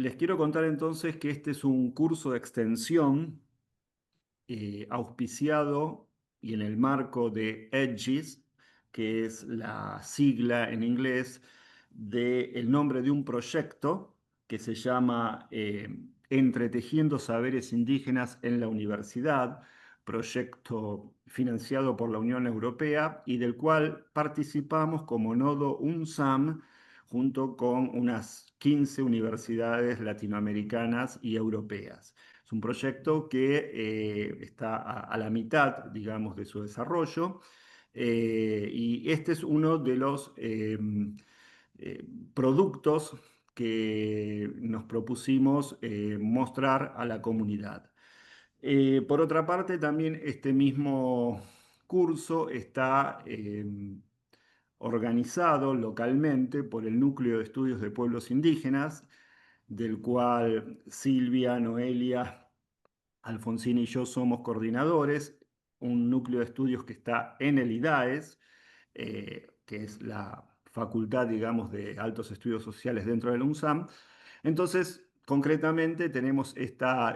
Les quiero contar entonces que este es un curso de extensión auspiciado y en el marco de EDGIS, que es la sigla en inglés del nombre de un proyecto que se llama Entretejiendo Saberes Indígenas en la Universidad, proyecto financiado por la Unión Europea y del cual participamos como nodo UNSAM junto con unas 15 universidades latinoamericanas y europeas. Es un proyecto que está a la mitad, digamos, de su desarrollo, y este es uno de los productos que nos propusimos mostrar a la comunidad. Por otra parte, también este mismo curso está organizado localmente por el Núcleo de Estudios de Pueblos Indígenas, del cual Silvia, Noelia, Alfonsín y yo somos coordinadores, un núcleo de estudios que está en el IDAES, que es la facultad, digamos, de altos estudios sociales dentro del UNSAM. Entonces, concretamente, tenemos esta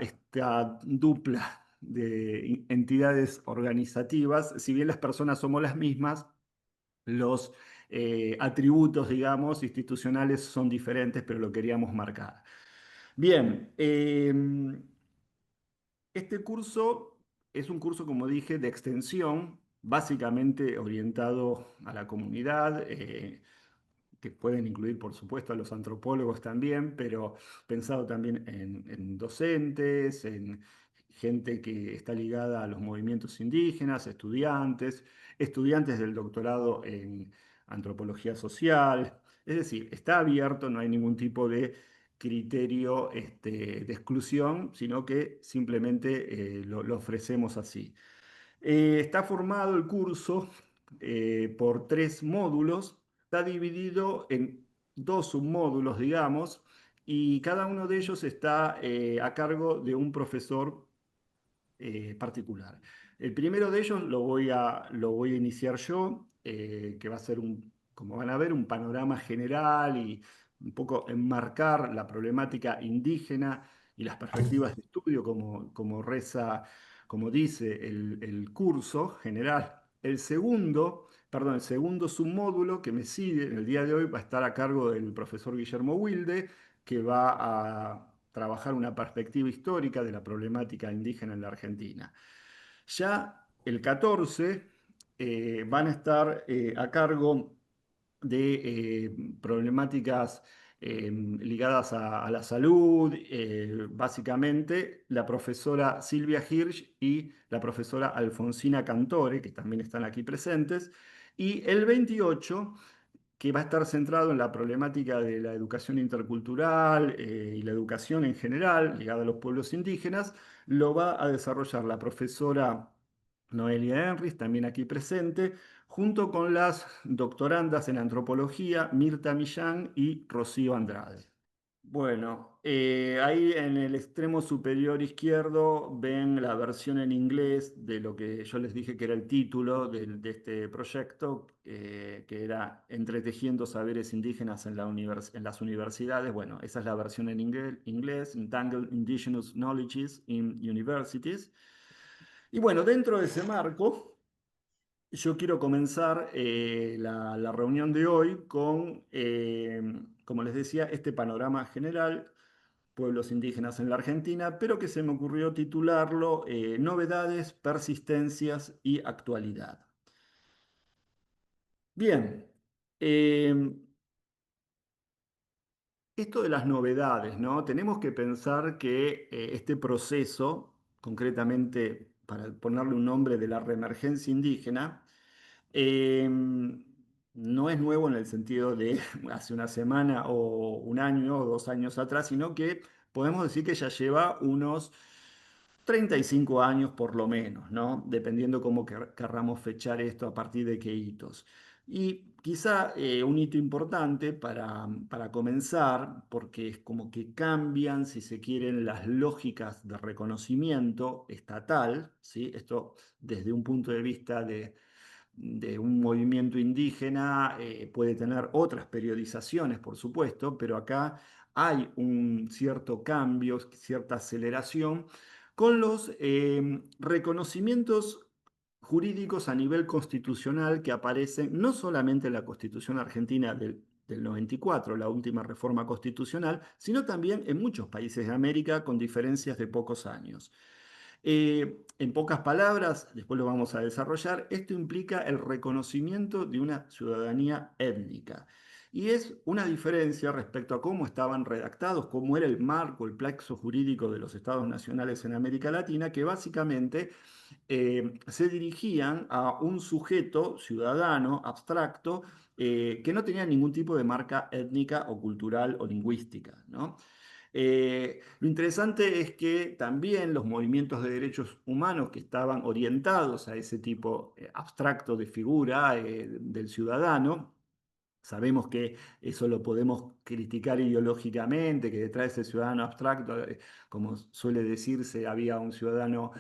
dupla de entidades organizativas. Si bien las personas somos las mismas, los atributos, digamos, institucionales son diferentes, pero lo queríamos marcar. Bien, este curso es un curso, como dije, de extensión, básicamente orientado a la comunidad, que pueden incluir, por supuesto, a los antropólogos también, pero pensado también en docentes, en gente que está ligada a los movimientos indígenas, estudiantes, estudiantes del doctorado en antropología social. Es decir, está abierto, no hay ningún tipo de criterio de exclusión, sino que simplemente lo ofrecemos así. Está formado el curso por tres módulos, está dividido en dos submódulos, digamos, y cada uno de ellos está a cargo de un profesor particular. El primero de ellos lo voy a iniciar yo, que va a ser como van a ver, un panorama general y un poco enmarcar la problemática indígena y las perspectivas de estudio, como reza, como dice el curso general. El segundo submódulo que me sigue en el día de hoy va a estar a cargo del profesor Guillermo Wilde, que va a trabajar una perspectiva histórica de la problemática indígena en la Argentina. Ya el 14 van a estar a cargo de problemáticas ligadas a la salud, básicamente la profesora Silvia Hirsch y la profesora Alfonsina Cantore, que también están aquí presentes. Y el 28, que va a estar centrado en la problemática de la educación intercultural y la educación en general ligada a los pueblos indígenas, lo va a desarrollar la profesora Noelia Enris, también aquí presente, junto con las doctorandas en antropología Mirta Millán y Rocío Andrade. Bueno, ahí en el extremo superior izquierdo ven la versión en inglés de lo que yo les dije que era el título de este proyecto, que era Entretejiendo Saberes Indígenas en las universidades. Bueno, esa es la versión en inglés, Entangled Indigenous Knowledges in Universities. Y bueno, dentro de ese marco, yo quiero comenzar la reunión de hoy con, como les decía, este panorama general pueblos indígenas en la Argentina, pero que se me ocurrió titularlo Novedades, Persistencias y Actualidad. Bien, eh, esto de las novedades, ¿no? Tenemos que pensar que este proceso, concretamente para ponerle un nombre de la reemergencia indígena, no es nuevo en el sentido de hace una semana o un año o 2 años atrás, sino que podemos decir que ya lleva unos 35 años por lo menos, ¿no? Dependiendo cómo querramos fechar esto, a partir de qué hitos. Y quizá un hito importante para comenzar, porque es como que cambian, si se quieren, las lógicas de reconocimiento estatal, ¿sí? Esto desde un punto de vista de un movimiento indígena puede tener otras periodizaciones, por supuesto, pero acá hay un cierto cambio, cierta aceleración con los reconocimientos jurídicos a nivel constitucional que aparecen no solamente en la Constitución Argentina del 94, la última reforma constitucional, sino también en muchos países de América con diferencias de pocos años. En pocas palabras, después lo vamos a desarrollar, esto implica el reconocimiento de una ciudadanía étnica. Y es una diferencia respecto a cómo estaban redactados, cómo era el marco, el plexo jurídico de los estados nacionales en América Latina, que básicamente se dirigían a un sujeto ciudadano abstracto que no tenía ningún tipo de marca étnica o cultural o lingüística, ¿no? Lo interesante es que también los movimientos de derechos humanos que estaban orientados a ese tipo abstracto de figura del ciudadano, sabemos que eso lo podemos criticar ideológicamente, que detrás de ese ciudadano abstracto, como suele decirse, había un ciudadano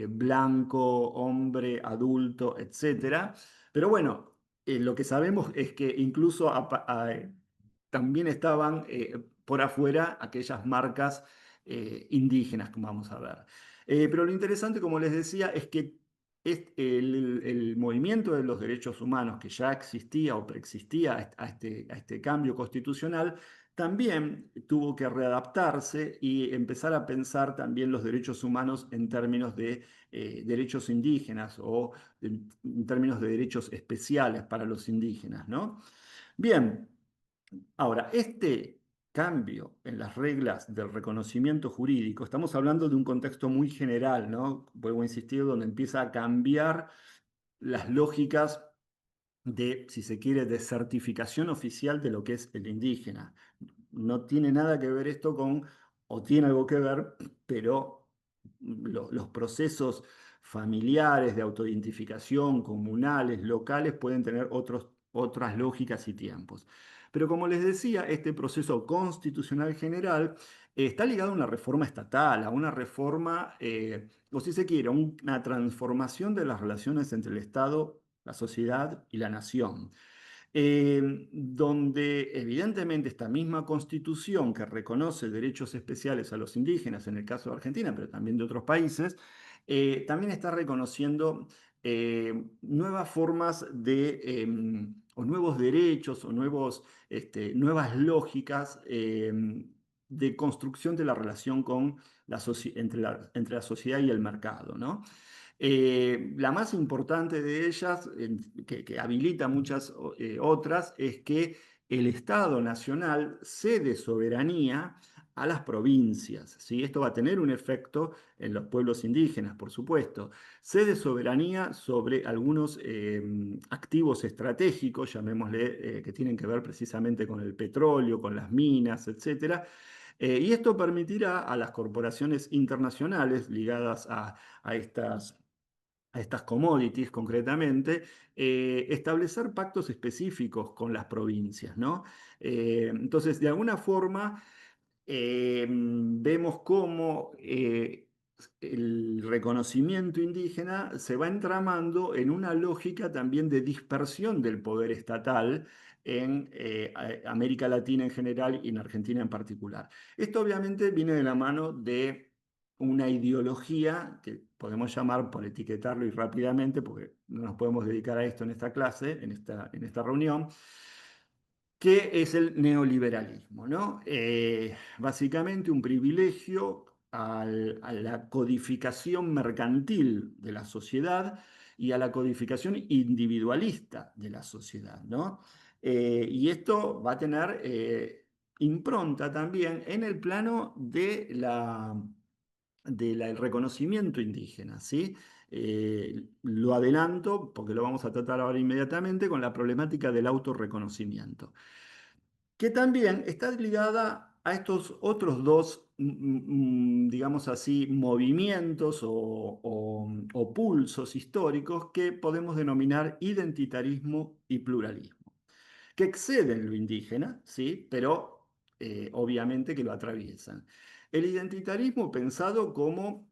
blanco, hombre, adulto, etcétera. Pero bueno, lo que sabemos es que incluso también estaban por afuera aquellas marcas indígenas, como vamos a ver. Pero lo interesante, como les decía, es que el movimiento de los derechos humanos que ya existía o preexistía a este cambio constitucional, también tuvo que readaptarse y empezar a pensar también los derechos humanos en términos de derechos indígenas o en términos de derechos especiales para los indígenas, ¿no? Bien, ahora, este cambio en las reglas del reconocimiento jurídico, estamos hablando de un contexto muy general, ¿no? Vuelvo a insistir, donde empieza a cambiar las lógicas de, si se quiere, de certificación oficial de lo que es el indígena. No tiene nada que ver esto con, o tiene algo que ver, pero los procesos familiares de autoidentificación, comunales, locales, pueden tener otras lógicas y tiempos. Pero como les decía, este proceso constitucional general está ligado a una reforma estatal, a una reforma, o si se quiere, una transformación de las relaciones entre el Estado, la sociedad y la nación, donde evidentemente esta misma constitución que reconoce derechos especiales a los indígenas, en el caso de Argentina, pero también de otros países, también está reconociendo nuevas formas o nuevos derechos o nuevas lógicas de construcción de la relación con entre la sociedad y el mercado, ¿no? La más importante de ellas, que habilita muchas otras, es que el Estado Nacional cede soberanía a las provincias, ¿sí? Esto va a tener un efecto en los pueblos indígenas, por supuesto. Cede soberanía sobre algunos activos estratégicos, llamémosle, que tienen que ver precisamente con el petróleo, con las minas, etcétera. Y esto permitirá a las corporaciones internacionales ligadas a estas commodities concretamente, establecer pactos específicos con las provincias, ¿no? Entonces, de alguna forma, vemos cómo el reconocimiento indígena se va entramando en una lógica también de dispersión del poder estatal en América Latina en general y en Argentina en particular. Esto obviamente viene de la mano de una ideología que podemos llamar, por etiquetarlo y rápidamente, porque no nos podemos dedicar a esto en esta clase, en esta reunión, que es el neoliberalismo, ¿no? Básicamente un privilegio a la codificación mercantil de la sociedad y a la codificación individualista de la sociedad, ¿no? Y esto va a tener impronta también en el plano del reconocimiento indígena, ¿sí? Lo adelanto porque lo vamos a tratar ahora inmediatamente con la problemática del autorreconocimiento, que también está ligada a estos otros dos, digamos así, movimientos o pulsos históricos que podemos denominar identitarismo y pluralismo, que exceden lo indígena, ¿sí? Pero obviamente que lo atraviesan. El identitarismo pensado como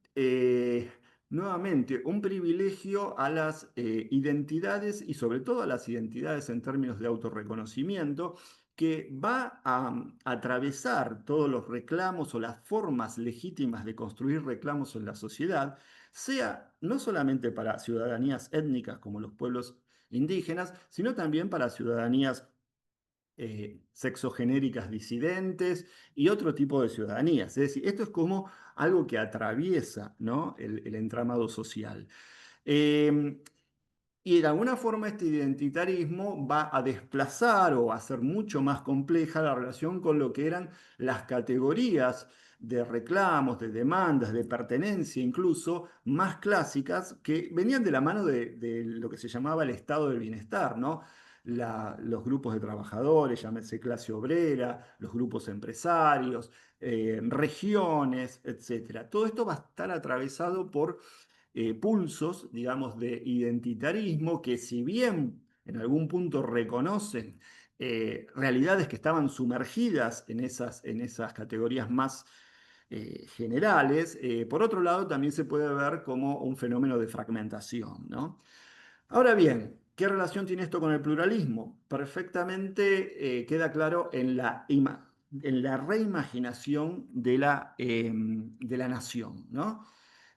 nuevamente, un privilegio a las identidades y sobre todo a las identidades en términos de autorreconocimiento que va a atravesar todos los reclamos o las formas legítimas de construir reclamos en la sociedad, sea no solamente para ciudadanías étnicas como los pueblos indígenas, sino también para ciudadanías sexogenéricas disidentes y otro tipo de ciudadanías. Es decir, esto es como algo que atraviesa, ¿no? el entramado social. Eh, y de alguna forma este identitarismo va a desplazar o a hacer mucho más compleja la relación con lo que eran las categorías de reclamos, de demandas, de pertenencia incluso, más clásicas que venían de la mano de lo que se llamaba el estado del bienestar, ¿no? Los grupos de trabajadores, llámese clase obrera, los grupos empresarios, regiones, etcétera. Todo esto va a estar atravesado por pulsos, digamos, de identitarismo que si bien en algún punto reconocen realidades que estaban sumergidas en esas categorías más generales, por otro lado también se puede ver como un fenómeno de fragmentación, ¿no? Ahora bien, ¿qué relación tiene esto con el pluralismo? Perfectamente queda claro en la reimaginación de la nación, ¿no?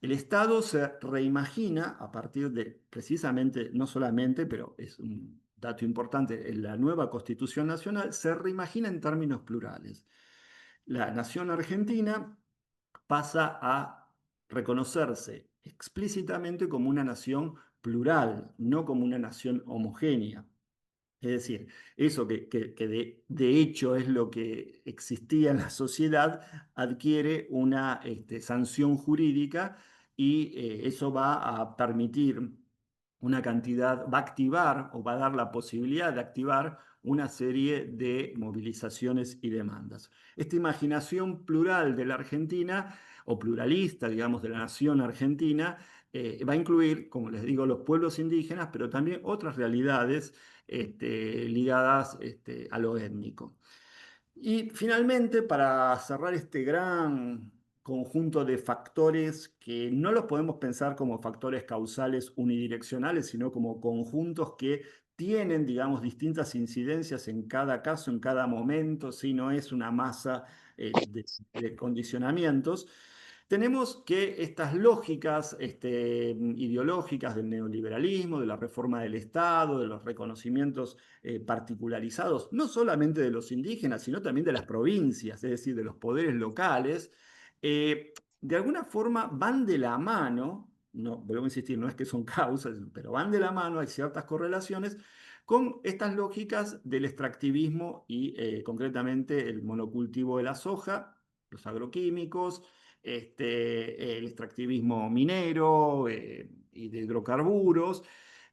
El Estado se reimagina a partir de, precisamente, no solamente, pero es un dato importante, en la nueva Constitución Nacional, se reimagina en términos plurales. La nación argentina pasa a reconocerse explícitamente como una nación plural, no como una nación homogénea. Es decir, eso que de hecho es lo que existía en la sociedad, adquiere una sanción jurídica y eso va a permitir una cantidad, va a activar o va a dar la posibilidad de activar una serie de movilizaciones y demandas. Esta imaginación plural de la Argentina, o pluralista, digamos, de la nación argentina, va a incluir, como les digo, los pueblos indígenas, pero también otras realidades ligadas a lo étnico. Y finalmente, para cerrar este gran conjunto de factores que no los podemos pensar como factores causales unidireccionales, sino como conjuntos que tienen, digamos, distintas incidencias en cada caso, en cada momento, si no es una masa de condicionamientos. Tenemos que estas lógicas ideológicas del neoliberalismo, de la reforma del Estado, de los reconocimientos particularizados, no solamente de los indígenas, sino también de las provincias, es decir, de los poderes locales, de alguna forma van de la mano, no, vuelvo a insistir, no es que son causas, pero van de la mano, hay ciertas correlaciones con estas lógicas del extractivismo y concretamente el monocultivo de la soja, los agroquímicos, el extractivismo minero y de hidrocarburos.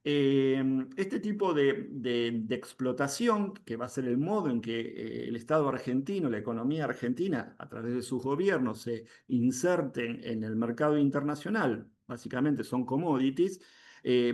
Este tipo de explotación, que va a ser el modo en que el Estado argentino, la economía argentina, a través de sus gobiernos, se inserten en el mercado internacional, básicamente son commodities,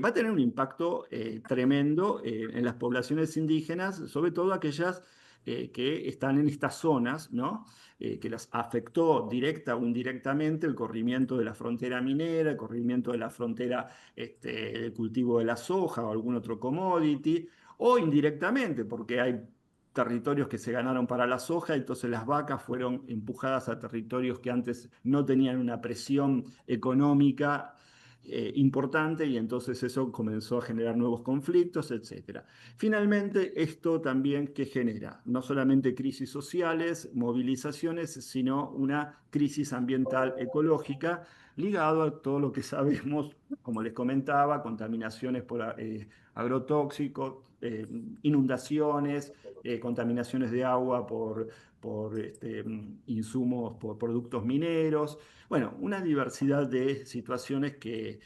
va a tener un impacto tremendo en las poblaciones indígenas, sobre todo aquellas que están en estas zonas, ¿no? Que las afectó directa o indirectamente el corrimiento de la frontera minera, el corrimiento de la frontera del cultivo de la soja o algún otro commodity, o indirectamente, porque hay territorios que se ganaron para la soja, entonces las vacas fueron empujadas a territorios que antes no tenían una presión económica importante y entonces eso comenzó a generar nuevos conflictos, etcétera. Finalmente, esto también que genera no solamente crisis sociales, movilizaciones, sino una crisis ambiental ecológica ligado a todo lo que sabemos, como les comentaba, contaminaciones por agrotóxicos, inundaciones, contaminaciones de agua por insumos, por productos mineros. Bueno, una diversidad de situaciones que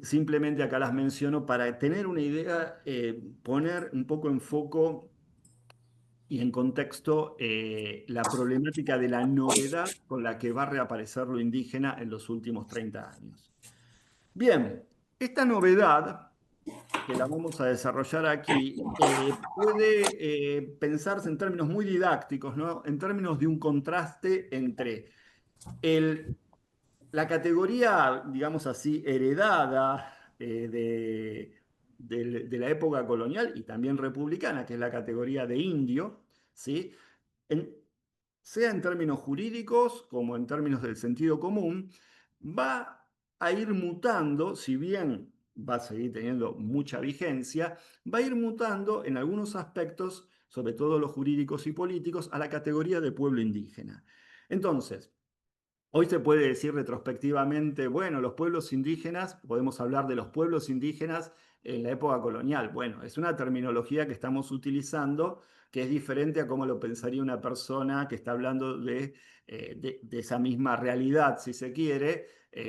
simplemente acá las menciono para tener una idea, poner un poco en foco y en contexto la problemática de la novedad con la que va a reaparecer lo indígena en los últimos 30 años. Bien, esta novedad que la vamos a desarrollar aquí puede pensarse en términos muy didácticos, ¿no? En términos de un contraste entre el la categoría, digamos así, heredada de la época colonial y también republicana, que es la categoría de indio, ¿sí? En- sea en términos jurídicos como en términos del sentido común, va a ir mutando, si bien va a seguir teniendo mucha vigencia, va a ir mutando en algunos aspectos, sobre todo los jurídicos y políticos, a la categoría de pueblo indígena. Entonces, hoy se puede decir retrospectivamente, bueno, los pueblos indígenas, podemos hablar de los pueblos indígenas en la época colonial. Bueno, es una terminología que estamos utilizando que es diferente a cómo lo pensaría una persona que está hablando de esa misma realidad, si se quiere,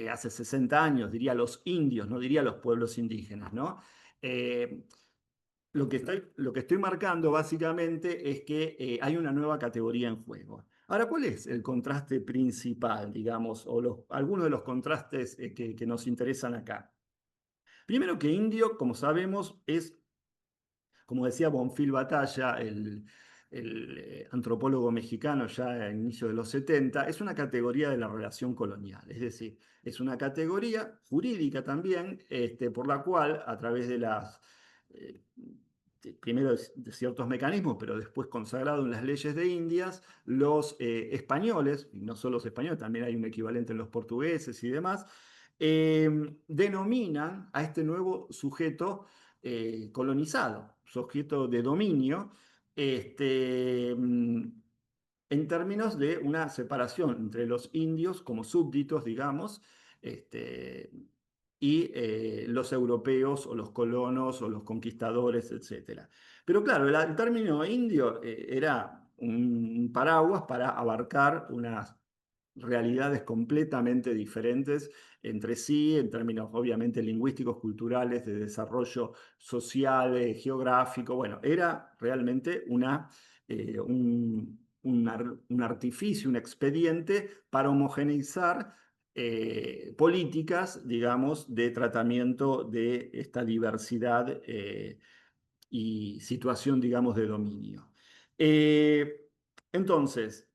hace 60 años, diría los indios, no diría los pueblos indígenas, ¿no? Eh, lo que estoy marcando básicamente es que hay una nueva categoría en juego. Ahora, ¿cuál es el contraste principal, digamos, o algunos de los contrastes que nos interesan acá? Primero que indio, como sabemos, es, como decía Bonfil Batalla, el antropólogo mexicano ya a inicios de los 70, es una categoría de la relación colonial, es decir, es una categoría jurídica también, por la cual a través de las, eh, primero de ciertos mecanismos, pero después consagrado en las leyes de Indias, los españoles, y no solo los españoles, también hay un equivalente en los portugueses y demás, denominan a este nuevo sujeto colonizado, sujeto de dominio, en términos de una separación entre los indios como súbditos, digamos, este, y los europeos o los colonos o los conquistadores, etcétera. Pero claro, el término indio era un paraguas para abarcar unas realidades completamente diferentes entre sí, en términos obviamente lingüísticos, culturales, de desarrollo social, geográfico. Bueno, era realmente un artificio, un expediente para homogeneizar políticas, digamos, de tratamiento de esta diversidad y situación, digamos, de dominio. Eh, entonces,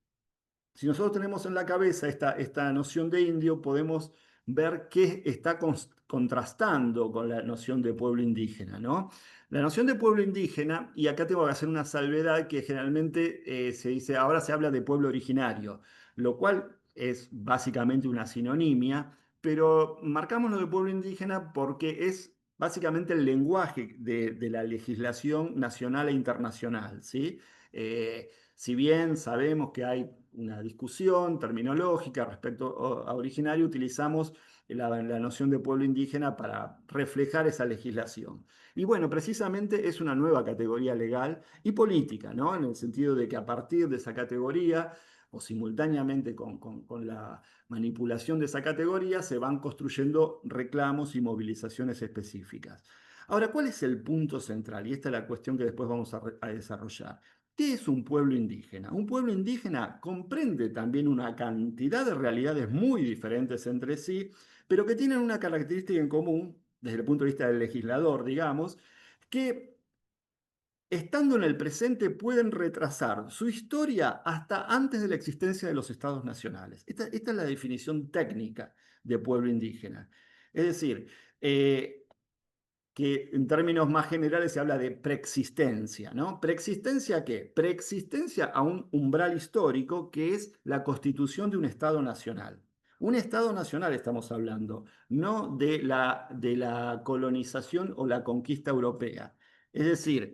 si nosotros tenemos en la cabeza esta noción de indio, podemos ver qué está contrastando con la noción de pueblo indígena, ¿no? La noción de pueblo indígena, y acá tengo que hacer una salvedad que generalmente se dice, ahora se habla de pueblo originario, lo cual es básicamente una sinonimia, pero marcamos lo de pueblo indígena porque es básicamente el lenguaje de la legislación nacional e internacional, ¿sí? Si bien sabemos que hay una discusión terminológica respecto a originario, utilizamos la noción de pueblo indígena para reflejar esa legislación. Y bueno, precisamente es una nueva categoría legal y política, ¿no? En el sentido de que a partir de esa categoría o simultáneamente con la manipulación de esa categoría se van construyendo reclamos y movilizaciones específicas. Ahora, ¿cuál es el punto central? Y esta es la cuestión que después vamos a desarrollar. ¿Qué es un pueblo indígena? Un pueblo indígena comprende también una cantidad de realidades muy diferentes entre sí, pero que tienen una característica en común, desde el punto de vista del legislador, digamos, que estando en el presente pueden retrasar su historia hasta antes de la existencia de los estados nacionales. Esta es la definición técnica de pueblo indígena. Es decir, que en términos más generales se habla de preexistencia, ¿no? ¿Preexistencia a qué? Preexistencia a un umbral histórico que es la constitución de un Estado nacional. Un Estado nacional estamos hablando, no de la colonización o la conquista europea. Es decir,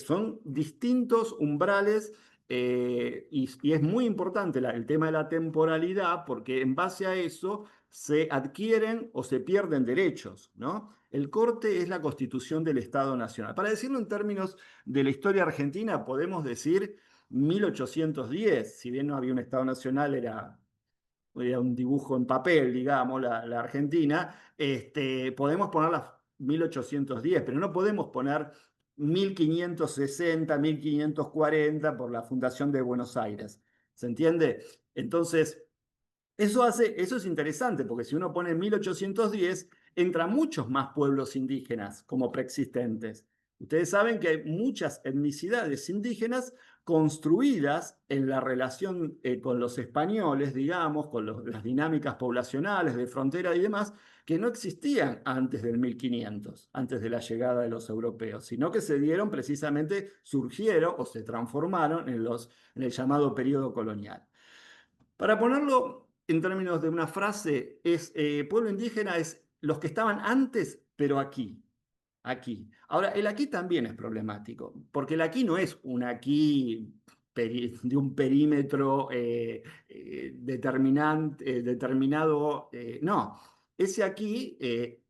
son distintos umbrales y es muy importante el tema de la temporalidad porque en base a eso se adquieren o se pierden derechos, ¿no? El corte es la constitución del Estado Nacional. Para decirlo en términos de la historia argentina, podemos decir 1810, si bien no había un Estado Nacional, era un dibujo en papel, digamos, la Argentina, podemos poner las 1810, pero no podemos poner 1560, 1540 por la fundación de Buenos Aires. ¿Se entiende? Entonces, eso es interesante, porque si uno pone 1810, entra muchos más pueblos indígenas como preexistentes. Ustedes saben que hay muchas etnicidades indígenas construidas en la relación con los españoles, digamos, con las dinámicas poblacionales de frontera y demás, que no existían antes del 1500, antes de la llegada de los europeos, sino que se dieron precisamente, surgieron o se transformaron en el llamado periodo colonial. Para ponerlo en términos de una frase, pueblo indígena es los que estaban antes, pero aquí. Aquí. Ahora, el aquí también es problemático, porque el aquí no es un aquí de un perímetro determinado, no. Ese aquí,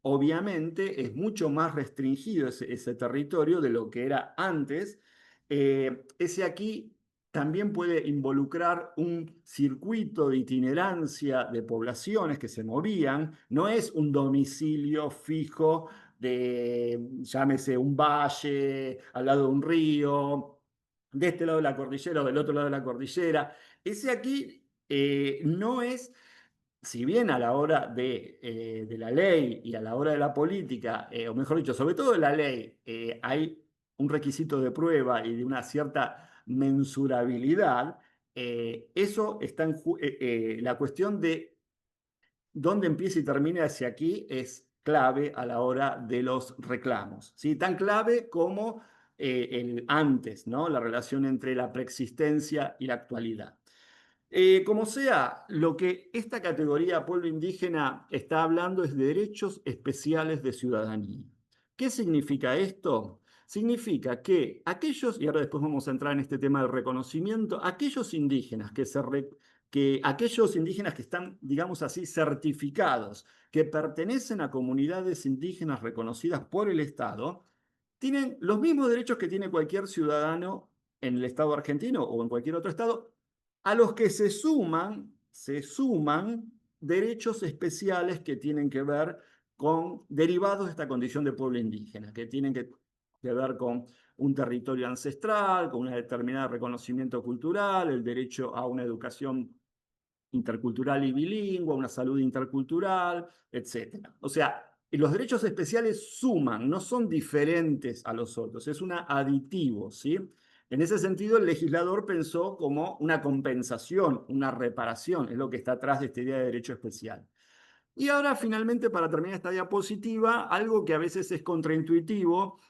obviamente, es mucho más restringido, ese territorio, de lo que era antes. Ese aquí también puede involucrar un circuito de itinerancia de poblaciones que se movían, no es un domicilio fijo de, llámese, un valle, al lado de un río, de este lado de la cordillera o del otro lado de la cordillera. Ese aquí no es, si bien a la hora de la ley y a la hora de la política, o mejor dicho, sobre todo de la ley, hay un requisito de prueba y de una cierta mensurabilidad, eso está la cuestión de dónde empieza y termina hacia aquí es clave a la hora de los reclamos, ¿sí? Tan clave como el antes, ¿no? La relación entre la preexistencia y la actualidad. Como sea, lo que esta categoría pueblo indígena está hablando es de derechos especiales de ciudadanía. ¿Qué significa esto? Significa que aquellos, y ahora después vamos a entrar en este tema del reconocimiento, aquellos indígenas aquellos indígenas que están, digamos así, certificados, que pertenecen a comunidades indígenas reconocidas por el Estado, tienen los mismos derechos que tiene cualquier ciudadano en el Estado argentino o en cualquier otro Estado, a los que se suman derechos especiales que tienen que ver con derivados de esta condición de pueblo indígena, que tienen que ver con un territorio ancestral, con un determinado reconocimiento cultural, el derecho a una educación intercultural y bilingüe, una salud intercultural, etcétera. O sea, los derechos especiales suman, no son diferentes a los otros, es un aditivo, ¿sí? En ese sentido, el legislador pensó como una compensación, una reparación, es lo que está atrás de esta idea de derecho especial. Y ahora, finalmente, para terminar esta diapositiva, algo que a veces es contraintuitivo,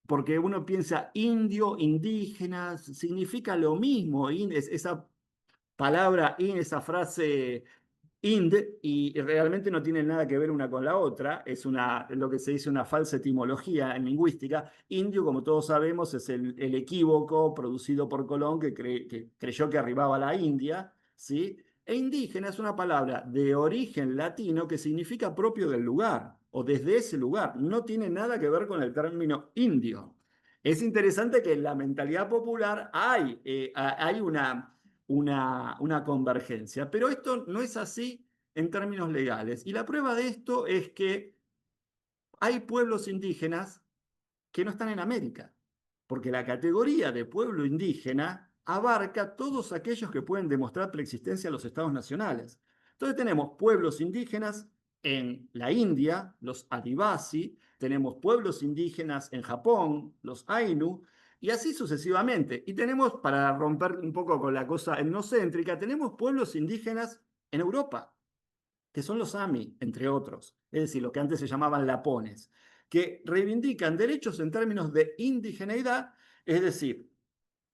porque uno piensa indio, indígena, significa lo mismo, esa palabra in, esa frase ind, y realmente no tienen nada que ver una con la otra, es lo que se dice una falsa etimología en lingüística. Indio, como todos sabemos, es el equívoco producido por Colón que creyó que arribaba a la India, ¿sí? E indígena es una palabra de origen latino que significa propio del lugar o desde ese lugar, no tiene nada que ver con el término indio. Es interesante que en la mentalidad popular hay una convergencia, pero esto no es así en términos legales. Y la prueba de esto es que hay pueblos indígenas que no están en América, porque la categoría de pueblo indígena abarca todos aquellos que pueden demostrar preexistencia a los estados nacionales. Entonces tenemos pueblos indígenas en la India, los Adivasi, tenemos pueblos indígenas en Japón, los Ainu, y así sucesivamente. Y tenemos, para romper un poco con la cosa etnocéntrica, tenemos pueblos indígenas en Europa, que son los Sami, entre otros, es decir, lo que antes se llamaban lapones, que reivindican derechos en términos de indigeneidad, es decir,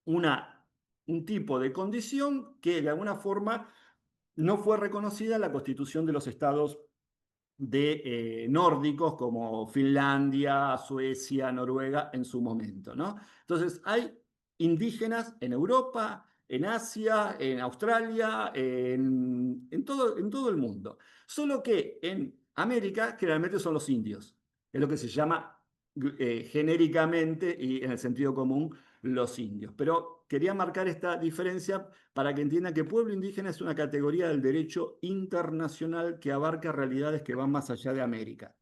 un tipo de condición que de alguna forma no fue reconocida en la constitución de los estados nórdicos como Finlandia, Suecia, Noruega en su momento, ¿no? Entonces hay indígenas en Europa, en Asia, en Australia, en todo el mundo. Solo que en América generalmente son los indios, es lo que se llama genéricamente y en el sentido común los indios. Pero quería marcar esta diferencia para que entiendan que pueblo indígena es una categoría del derecho internacional que abarca realidades que van más allá de América.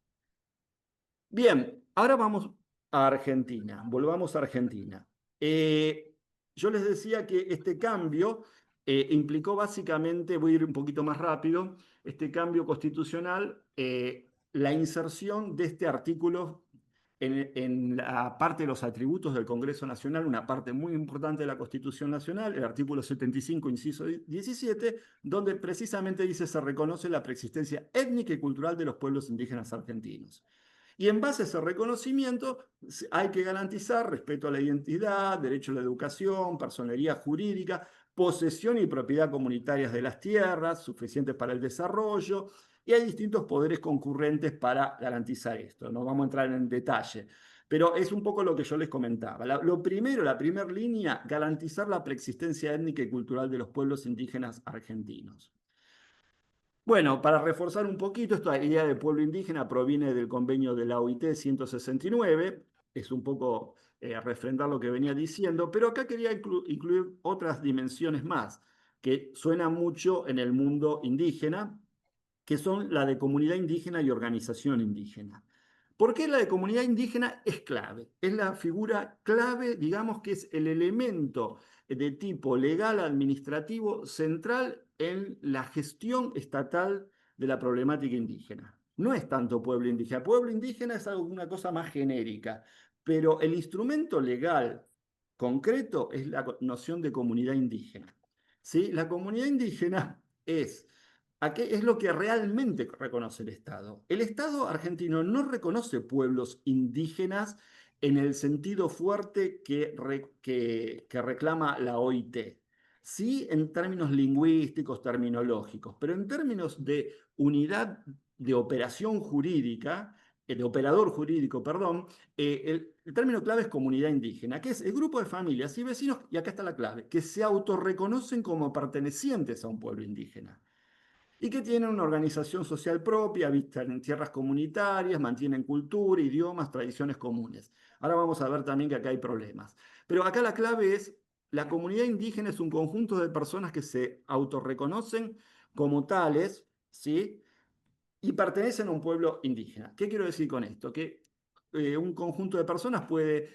Bien, ahora vamos a Argentina, volvamos a Argentina. Eh, yo les decía que este cambio implicó básicamente, voy a ir un poquito más rápido, este cambio constitucional, la inserción de este artículo en la parte de los atributos del Congreso Nacional, una parte muy importante de la Constitución Nacional, el artículo 75, inciso 17, donde precisamente dice se reconoce la preexistencia étnica y cultural de los pueblos indígenas argentinos. Y en base a ese reconocimiento hay que garantizar respeto a la identidad, derecho a la educación, personería jurídica, posesión y propiedad comunitarias de las tierras, suficientes para el desarrollo, y hay distintos poderes concurrentes para garantizar esto. No vamos a entrar en detalle, pero es un poco lo que yo les comentaba. Lo primero, la primera línea, garantizar la preexistencia étnica y cultural de los pueblos indígenas argentinos. Bueno, para reforzar un poquito, esta idea de pueblo indígena proviene del convenio de la OIT 169, es un poco refrendar lo que venía diciendo, pero acá quería incluir otras dimensiones más que suenan mucho en el mundo indígena, que son la de comunidad indígena y organización indígena. ¿Por qué la de comunidad indígena es clave? Es la figura clave, digamos que es el elemento de tipo legal administrativo central en la gestión estatal de la problemática indígena. No es tanto pueblo indígena. Pueblo indígena es una cosa más genérica, pero el instrumento legal concreto es la noción de comunidad indígena. ¿Sí? La comunidad indígena es ¿a qué es lo que realmente reconoce el Estado? El Estado argentino no reconoce pueblos indígenas en el sentido fuerte que reclama la OIT. Sí, en términos lingüísticos, terminológicos, pero en términos de unidad de operación jurídica, de operador jurídico, perdón, el término clave es comunidad indígena, que es el grupo de familias y vecinos, y acá está la clave, que se autorreconocen como pertenecientes a un pueblo indígena y que tienen una organización social propia, habitan en tierras comunitarias, mantienen cultura, idiomas, tradiciones comunes. Ahora vamos a ver también que acá hay problemas. Pero acá la clave es, la comunidad indígena es un conjunto de personas que se autorreconocen como tales, ¿sí? Y pertenecen a un pueblo indígena. ¿Qué quiero decir con esto? Que un conjunto de personas puede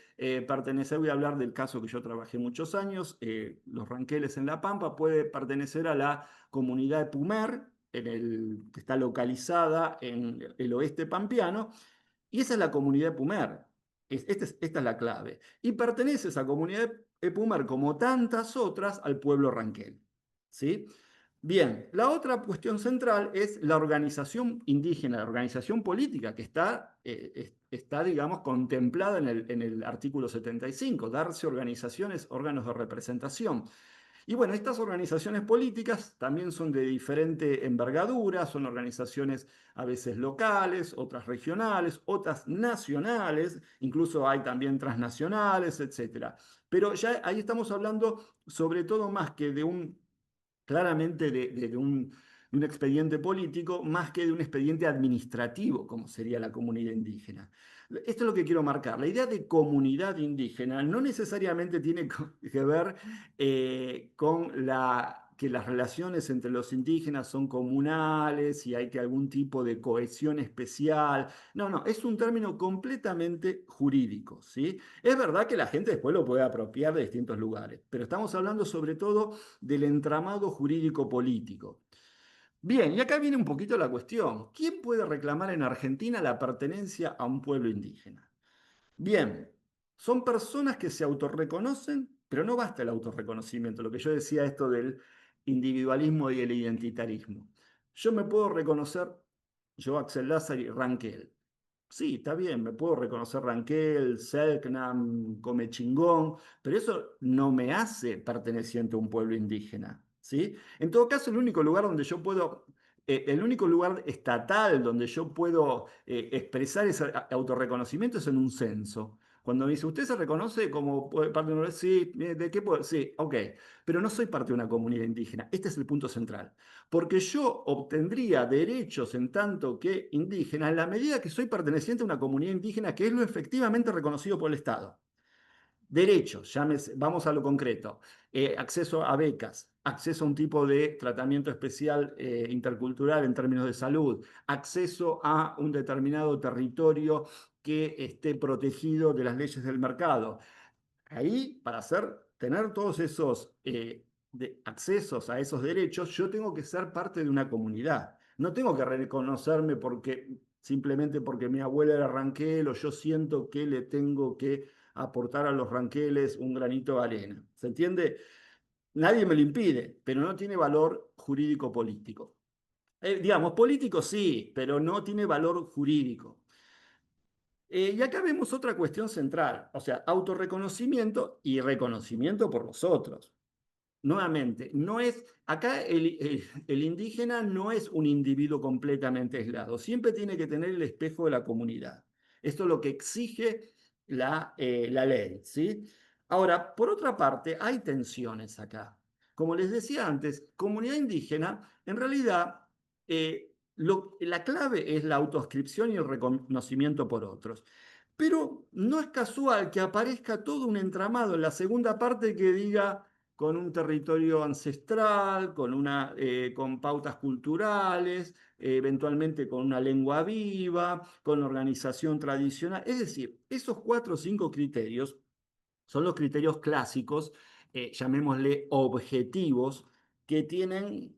pertenecer, voy a hablar del caso que yo trabajé muchos años, los Ranqueles en La Pampa, puede pertenecer a la comunidad de Pumer, que está localizada en el oeste pampeano, y esa es la comunidad de Pumer. Esta es la clave. Y pertenece esa comunidad de Pumer, como tantas otras, al pueblo Ranquel. ¿Sí? Bien, la otra cuestión central es la organización indígena, la organización política que está digamos, contemplada en el artículo 75, darse organizaciones, órganos de representación. Y bueno, estas organizaciones políticas también son de diferente envergadura, son organizaciones a veces locales, otras regionales, otras nacionales, incluso hay también transnacionales, etcétera. Pero ya ahí estamos hablando sobre todo más que de un claramente de un expediente político más que de un expediente administrativo, como sería la comunidad indígena. Esto es lo que quiero marcar. La idea de comunidad indígena no necesariamente tiene que ver con que las relaciones entre los indígenas son comunales y hay que algún tipo de cohesión especial. No, no, es un término completamente jurídico, ¿sí? Es verdad que la gente después lo puede apropiar de distintos lugares, pero estamos hablando sobre todo del entramado jurídico político. Bien, y acá viene un poquito la cuestión. ¿Quién puede reclamar en Argentina la pertenencia a un pueblo indígena? Bien, son personas que se autorreconocen, pero no basta el autorreconocimiento, lo que yo decía esto del individualismo y el identitarismo. Yo me puedo reconocer, yo, Axel Lázaro y Rankel. Sí, está bien, me puedo reconocer Rankel, Selknam, Comechingón, pero eso no me hace perteneciente a un pueblo indígena, ¿sí? En todo caso, el único lugar donde yo puedo, el único lugar estatal donde yo puedo expresar ese autorreconocimiento es en un censo. Cuando me dice, ¿usted se reconoce como parte de una... Sí, ¿de qué pueblo? Sí, ok, pero no soy parte de una comunidad indígena. Este es el punto central porque yo obtendría derechos en tanto que indígena en la medida que soy perteneciente a una comunidad indígena que es lo efectivamente reconocido por el Estado. Derechos, llámese, vamos a lo concreto, acceso a becas, acceso a un tipo de tratamiento especial intercultural en términos de salud, acceso a un determinado territorio que esté protegido de las leyes del mercado. Ahí, para tener todos esos accesos a esos derechos, yo tengo que ser parte de una comunidad. No tengo que reconocerme porque simplemente porque mi abuela era Ranquel o yo siento que le tengo que aportar a los Ranqueles un granito de arena. ¿Se entiende? Nadie me lo impide, pero no tiene valor jurídico político. Digamos, político sí, pero no tiene valor jurídico. Y acá vemos otra cuestión central, o sea, autorreconocimiento y reconocimiento por los otros. Nuevamente, no es, acá el indígena no es un individuo completamente aislado, siempre tiene que tener el espejo de la comunidad. Esto es lo que exige la ley, ¿sí? Ahora, por otra parte, hay tensiones acá. Como les decía antes, comunidad indígena, en realidad, la clave es la autoascripción y el reconocimiento por otros. Pero no es casual que aparezca todo un entramado en la segunda parte que diga con un territorio ancestral, con pautas culturales, eventualmente con una lengua viva, con organización tradicional. Es decir, esos 4 o 5 criterios son los criterios clásicos, llamémosle objetivos, que tienen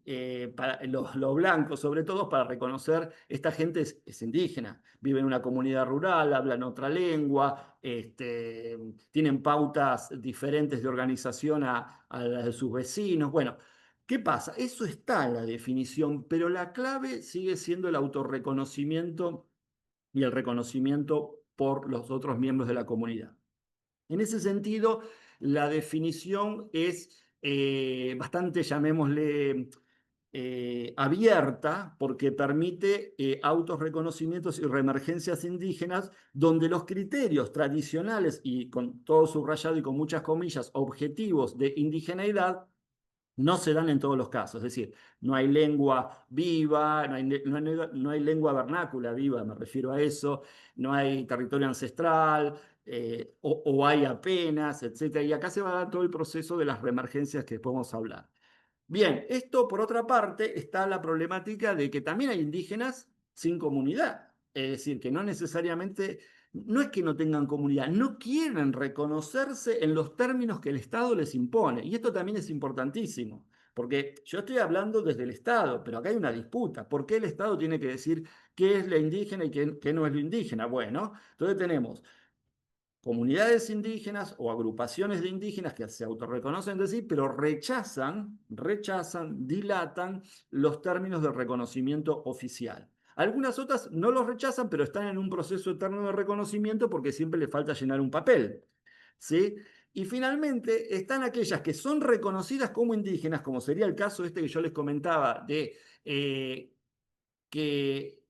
para los blancos, sobre todo, para reconocer esta gente es indígena, vive en una comunidad rural, hablan otra lengua, tienen pautas diferentes de organización a las de sus vecinos. Bueno, ¿qué pasa? Eso está en la definición, pero la clave sigue siendo el autorreconocimiento y el reconocimiento por los otros miembros de la comunidad. En ese sentido, la definición es bastante, llamémosle, abierta, porque permite autorreconocimientos y reemergencias indígenas, donde los criterios tradicionales y con todo subrayado y con muchas comillas, objetivos de indigeneidad, no se dan en todos los casos, es decir, no hay lengua viva, no hay lengua vernácula viva, me refiero a eso, no hay territorio ancestral, o hay apenas, etcétera. Y acá se va a dar todo el proceso de las reemergencias que podemos hablar. Bien, esto por otra parte está la problemática de que también hay indígenas sin comunidad, es decir, que no necesariamente, no es que no tengan comunidad, no quieren reconocerse en los términos que el Estado les impone. Y esto también es importantísimo, porque yo estoy hablando desde el Estado, pero acá hay una disputa. ¿Por qué el Estado tiene que decir qué es la indígena y qué no es lo indígena? Bueno, entonces tenemos comunidades indígenas o agrupaciones de indígenas que se autorreconocen de sí, pero rechazan, dilatan los términos de reconocimiento oficial. Algunas otras no los rechazan, pero están en un proceso eterno de reconocimiento porque siempre les falta llenar un papel. ¿Sí? Y finalmente están aquellas que son reconocidas como indígenas, como sería el caso este que yo les comentaba de que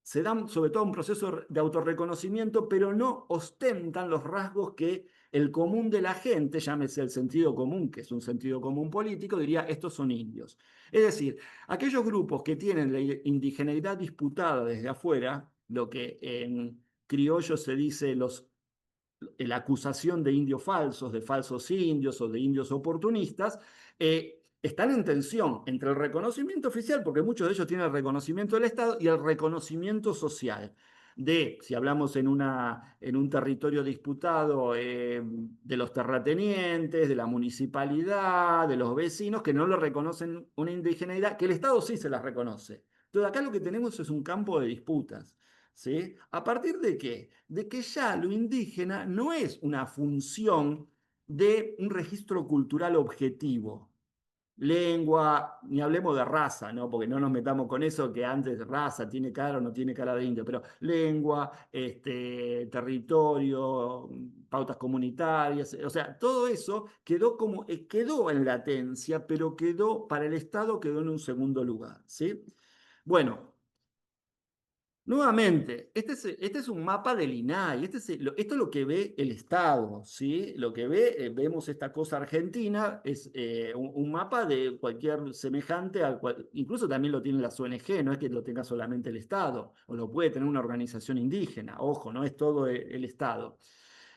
se dan sobre todo un proceso de autorreconocimiento, pero no ostentan los rasgos que el común de la gente, llámese el sentido común, que es un sentido común político, diría, estos son indios. Es decir, aquellos grupos que tienen la indigeneidad disputada desde afuera, lo que en criollo se dice la acusación de indios falsos, de falsos indios o de indios oportunistas, están en tensión entre el reconocimiento oficial, porque muchos de ellos tienen el reconocimiento del Estado, y el reconocimiento social. Si hablamos en un territorio disputado, de los terratenientes, de la municipalidad, de los vecinos, que no le reconocen una indigeneidad, que el Estado sí se las reconoce. Entonces acá lo que tenemos es un campo de disputas. ¿Sí? ¿A partir de qué? De que ya lo indígena no es una función de un registro cultural objetivo. Lengua, ni hablemos de raza, ¿no? Porque no nos metamos con eso que antes raza tiene cara o no tiene cara de indio, pero lengua, territorio, pautas comunitarias, o sea, todo eso quedó en latencia, pero para el Estado quedó en un segundo lugar, ¿sí? Bueno, nuevamente, este es un mapa del INAI, esto es lo que ve el Estado, ¿sí? Lo que vemos esta cosa argentina, es un mapa de cualquier semejante, incluso también lo tienen las ONG, no es que lo tenga solamente el Estado, o lo puede tener una organización indígena, ojo, no es todo el Estado.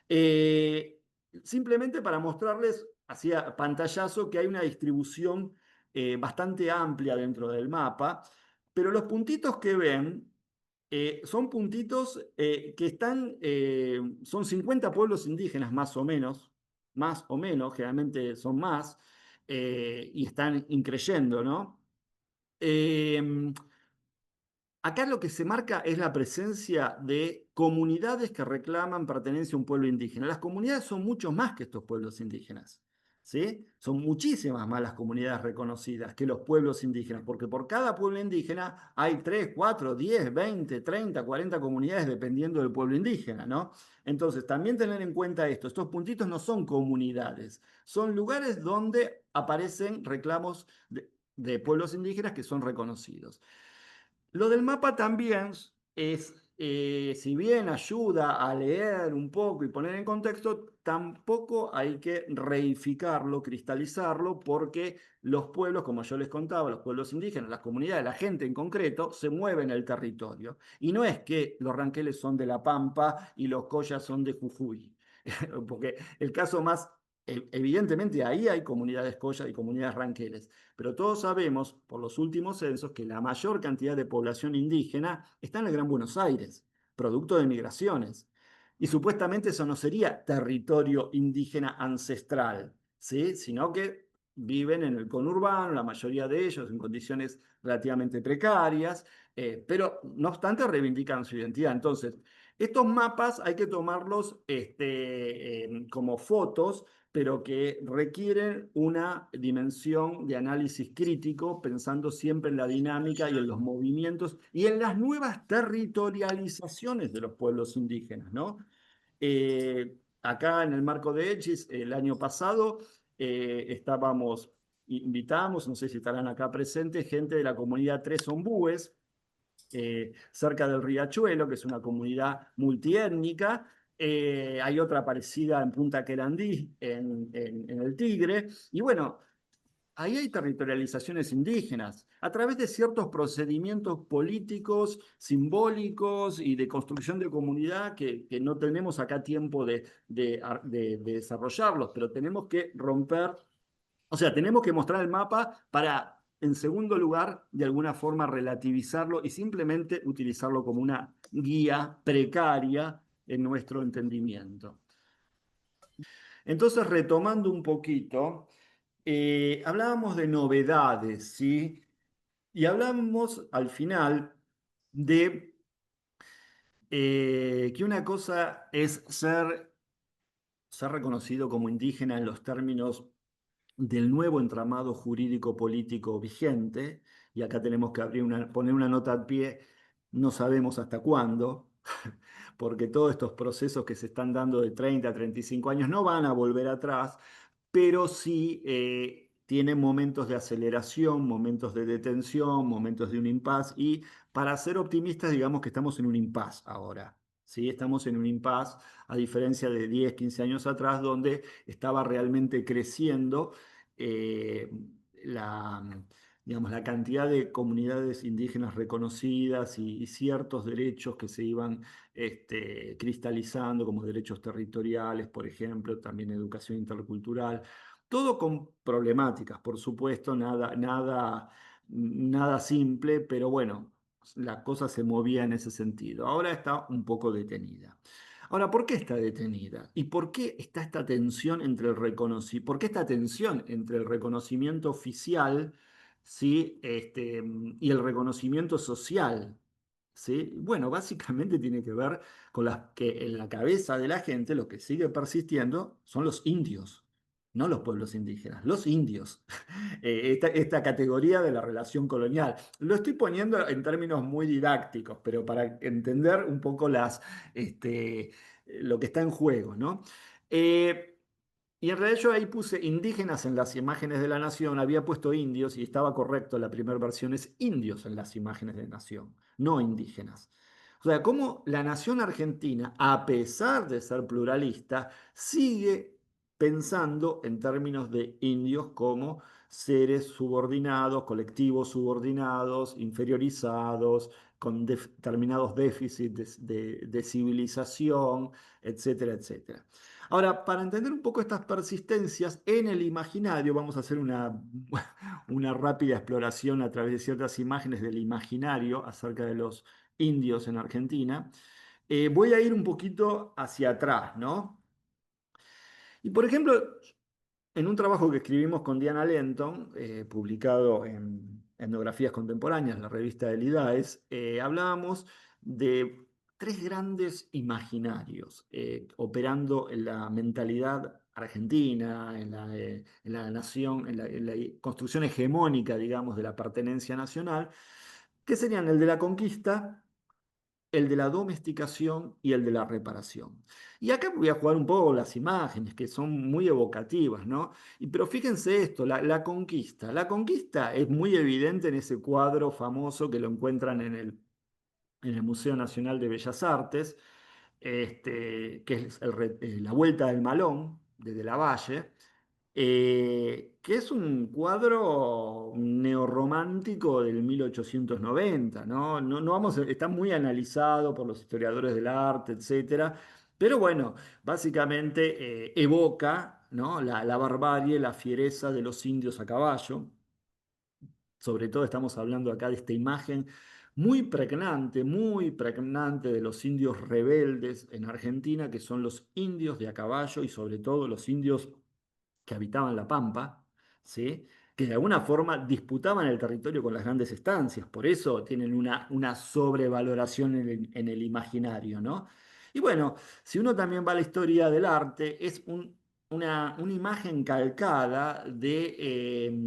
Eh, Simplemente para mostrarles, hacía pantallazo, que hay una distribución bastante amplia dentro del mapa, pero los puntitos que ven son puntitos que son 50 pueblos indígenas más o menos, generalmente son más, y están increyendo, ¿no? Eh, Acá lo que se marca es la presencia de comunidades que reclaman pertenencia a un pueblo indígena. Las comunidades son mucho más que estos pueblos indígenas, ¿sí? Son muchísimas más las comunidades reconocidas que los pueblos indígenas, porque por cada pueblo indígena hay 3, 4, 10, 20, 30, 40 comunidades dependiendo del pueblo indígena, ¿no? Entonces, también tener en cuenta esto, estos puntitos no son comunidades, son lugares donde aparecen reclamos de pueblos indígenas que son reconocidos. Lo del mapa también es, si bien ayuda a leer un poco y poner en contexto, tampoco hay que reificarlo, cristalizarlo, porque los pueblos, como yo les contaba, los pueblos indígenas, las comunidades, la gente en concreto, se mueve en el territorio. Y no es que los ranqueles son de La Pampa y los collas son de Jujuy, porque el caso más... Evidentemente ahí hay comunidades collas y comunidades ranqueles, pero todos sabemos por los últimos censos que la mayor cantidad de población indígena está en el Gran Buenos Aires, producto de migraciones. Y supuestamente eso no sería territorio indígena ancestral, ¿sí? Sino que viven en el conurbano, la mayoría de ellos en condiciones relativamente precarias, pero no obstante reivindican su identidad. Entonces, estos mapas hay que tomarlos como fotos, pero que requieren una dimensión de análisis crítico, pensando siempre en la dinámica y en los movimientos y en las nuevas territorializaciones de los pueblos indígenas, ¿no? Acá en el marco de EGIS, el año pasado, invitamos, no sé si estarán acá presentes, gente de la comunidad Tres Ombúes, cerca del Riachuelo, que es una comunidad multiétnica. Hay otra parecida en Punta Querandí, en el Tigre. Y bueno, ahí hay territorializaciones indígenas a través de ciertos procedimientos políticos, simbólicos y de construcción de comunidad que no tenemos acá tiempo de desarrollarlos, pero tenemos que romper, o sea, tenemos que mostrar el mapa para, en segundo lugar, de alguna forma relativizarlo y simplemente utilizarlo como una guía precaria en nuestro entendimiento. Entonces, retomando un poquito, hablábamos de novedades, ¿sí? Y hablamos al final de que una cosa es ser reconocido como indígena en los términos del nuevo entramado jurídico político vigente, y acá tenemos que poner una nota al pie, no sabemos hasta cuándo, porque todos estos procesos que se están dando de 30 a 35 años no van a volver atrás, pero sí tienen momentos de aceleración, momentos de detención, momentos de un impas, y para ser optimistas, digamos que estamos en un impas ahora. ¿Sí? Estamos en un impas, a diferencia de 10, 15 años atrás, donde estaba realmente creciendo eh, la, digamos, la cantidad de comunidades indígenas reconocidas y ciertos derechos que se iban cristalizando, como derechos territoriales, por ejemplo, también educación intercultural, todo con problemáticas, por supuesto, nada simple, pero bueno, la cosa se movía en ese sentido. Ahora está un poco detenida. Ahora, ¿por qué está detenida? ¿Y por qué está esta tensión entre ¿por qué esta tensión entre el reconocimiento oficial, ¿sí? Y el reconocimiento social? ¿Sí? Bueno, básicamente tiene que ver con que en la cabeza de la gente lo que sigue persistiendo son los indios, no los pueblos indígenas, los indios. Esta categoría de la relación colonial. Lo estoy poniendo en términos muy didácticos, pero para entender un poco lo que está en juego, ¿no? Eh, y en realidad yo ahí puse indígenas en las imágenes de la nación, había puesto indios y estaba correcto, la primera versión es indios en las imágenes de nación, no indígenas. O sea, cómo la nación argentina, a pesar de ser pluralista, sigue pensando en términos de indios como seres subordinados, colectivos subordinados, inferiorizados, con determinados déficits de civilización, etcétera, etcétera. Ahora, para entender un poco estas persistencias en el imaginario, vamos a hacer una rápida exploración a través de ciertas imágenes del imaginario acerca de los indios en Argentina. Voy a ir un poquito hacia atrás, ¿no? Y por ejemplo, en un trabajo que escribimos con Diana Lenton, publicado Etnografías Contemporáneas, la revista del IDAES, hablábamos de tres grandes imaginarios operando en la mentalidad argentina, en la nación, en la construcción hegemónica, digamos, de la pertenencia nacional, que serían el de la conquista, el de la domesticación y el de la reparación. Y acá voy a jugar un poco las imágenes, que son muy evocativas, ¿no? Pero fíjense esto, la conquista. La conquista es muy evidente en ese cuadro famoso que lo encuentran en el Museo Nacional de Bellas Artes, que es La Vuelta del Malón, de la Valle, que es un cuadro neorromántico del 1890, ¿no? No vamos está muy analizado por los historiadores del arte, etcétera, pero bueno, básicamente evoca, ¿no? La barbarie, la fiereza de los indios a caballo. Sobre todo estamos hablando acá de esta imagen muy pregnante de los indios rebeldes en Argentina, que son los indios de a caballo y sobre todo los indios que habitaban la Pampa, ¿sí? Que de alguna forma disputaban el territorio con las grandes estancias, por eso tienen una sobrevaloración en el imaginario, ¿no? Y bueno, si uno también va a la historia del arte, es una imagen calcada de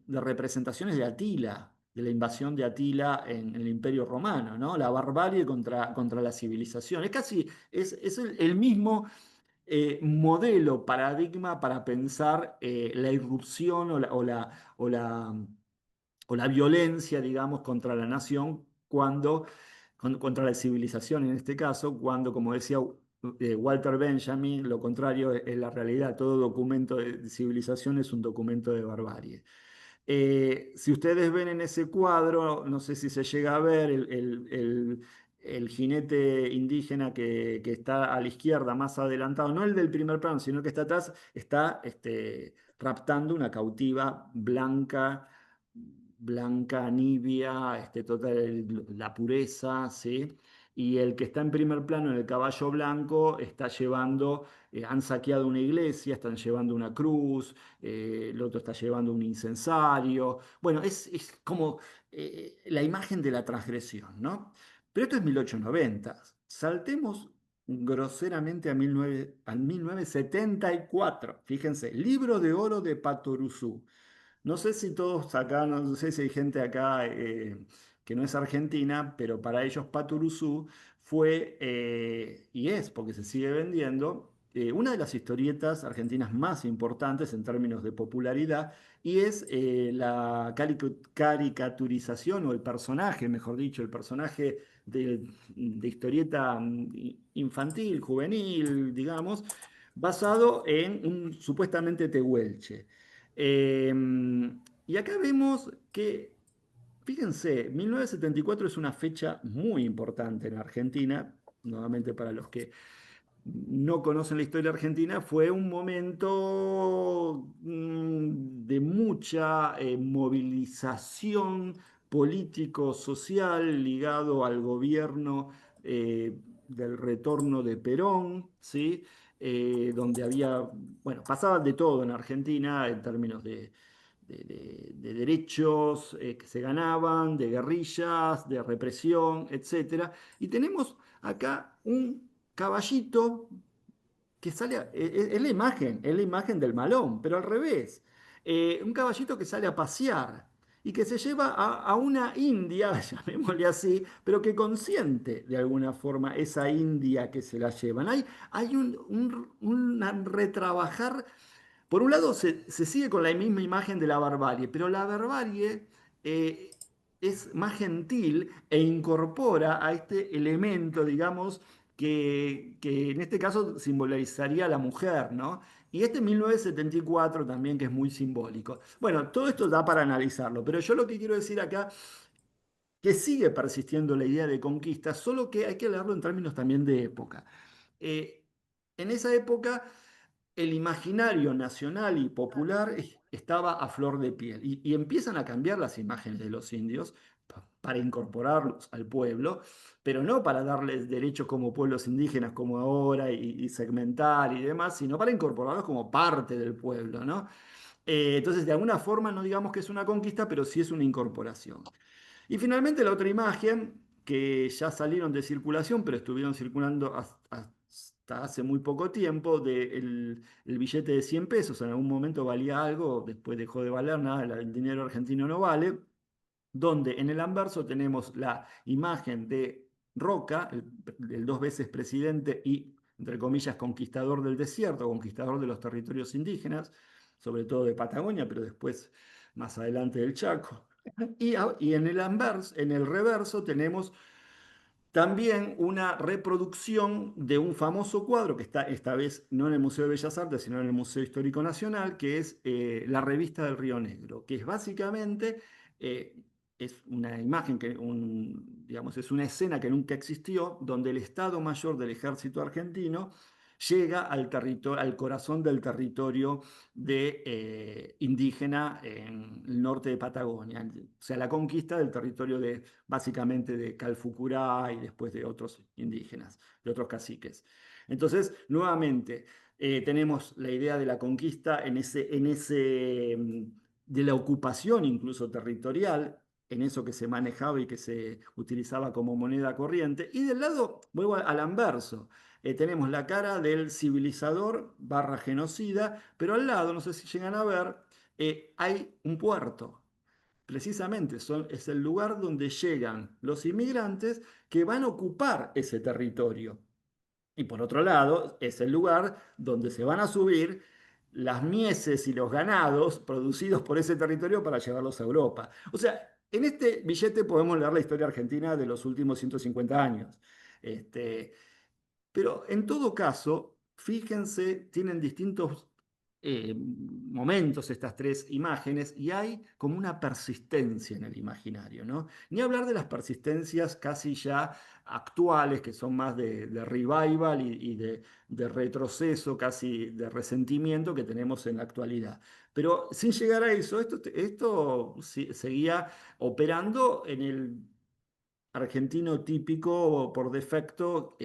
representaciones de Atila, de la invasión de Atila en el Imperio Romano, ¿no? La barbarie contra la civilización. Es casi, es el mismo modelo, paradigma para pensar la irrupción o la violencia, digamos, contra la nación contra la civilización en este caso, cuando, como decía Walter Benjamin, lo contrario es la realidad. Todo documento de civilización es un documento de barbarie. Si ustedes ven en ese cuadro, no sé si se llega a ver el jinete indígena que está a la izquierda, más adelantado, no el del primer plano, sino que está atrás, está raptando una cautiva blanca, blanca, nibia, total, la pureza, ¿sí? Y el que está en primer plano, en el caballo blanco, está llevando, han saqueado una iglesia, están llevando una cruz, el otro está llevando un incensario. Bueno, es como la imagen de la transgresión, ¿no? Pero esto es 1890. Saltemos groseramente a 1974. Fíjense, Libro de Oro de Patoruzú. No sé si todos acá, no sé si hay gente acá que no es argentina, pero para ellos Patoruzú fue y es, porque se sigue vendiendo, una de las historietas argentinas más importantes en términos de popularidad y es la caricaturización o el personaje, mejor dicho, el personaje de historieta infantil, juvenil, digamos, basado en un supuestamente tehuelche. Eh, y acá vemos que, fíjense, 1974 es una fecha muy importante en Argentina, nuevamente para los que no conocen la historia argentina, fue un momento de mucha movilización político-social ligado al gobierno del retorno de Perón, ¿sí? Donde había, bueno, pasaba de todo en Argentina en términos de derechos que se ganaban, de guerrillas, de represión, etcétera. Y tenemos acá un caballito que sale, es la imagen del malón, pero al revés. Un caballito que sale a pasear y que se lleva a una india, llamémosle así, pero que consiente de alguna forma esa india que se la llevan. Hay un retrabajar por un lado, se sigue con la misma imagen de la barbarie, pero la barbarie eh, es más gentil e incorpora a este elemento, digamos, que en este caso simbolizaría a la mujer, ¿no? Y este 1974 también, que es muy simbólico. Bueno, todo esto da para analizarlo, pero yo lo que quiero decir acá que sigue persistiendo la idea de conquista, solo que hay que leerlo en términos también de época. Eh, en esa época, el imaginario nacional y popular estaba a flor de piel y empiezan a cambiar las imágenes de los indios para incorporarlos al pueblo, pero no para darles derechos como pueblos indígenas como ahora y segmentar y demás, sino para incorporarlos como parte del pueblo, ¿no? Entonces, de alguna forma, no digamos que es una conquista, pero sí es una incorporación. Y finalmente la otra imagen, que ya salieron de circulación, pero estuvieron circulando hasta hace muy poco tiempo, el billete de 100 pesos. En algún momento valía algo, después dejó de valer nada, el dinero argentino no vale, donde en el anverso tenemos la imagen de Roca, el dos veces presidente y, entre comillas, conquistador del desierto, conquistador de los territorios indígenas, sobre todo de Patagonia, pero después más adelante del Chaco. Y en el anverso, en el reverso tenemos también una reproducción de un famoso cuadro que está esta vez no en el Museo de Bellas Artes, sino en el Museo Histórico Nacional, que es La Revista del Río Negro, que es básicamente eh, es una imagen digamos, es una escena que nunca existió, donde el Estado Mayor del Ejército Argentino llega al territorio, al corazón del territorio indígena en el norte de Patagonia, o sea, la conquista del territorio de básicamente de Calfucurá y después de otros indígenas, de otros caciques. Entonces, nuevamente, tenemos la idea de la conquista de la ocupación incluso territorial, en eso que se manejaba y que se utilizaba como moneda corriente. Y del lado, vuelvo al anverso, tenemos la cara del civilizador barra genocida, pero al lado, no sé si llegan a ver, hay un puerto. Precisamente es el lugar donde llegan los inmigrantes que van a ocupar ese territorio. Y por otro lado, es el lugar donde se van a subir las mieses y los ganados producidos por ese territorio para llevarlos a Europa. O sea, en este billete podemos leer la historia argentina de los últimos 150 años. Este, pero en todo caso, fíjense, tienen distintos momentos estas tres imágenes y hay como una persistencia en el imaginario, ¿no? Ni hablar de las persistencias casi ya actuales, que son más de revival y de retroceso, casi de resentimiento que tenemos en la actualidad. Pero sin llegar a eso, esto seguía operando en el argentino típico por defecto,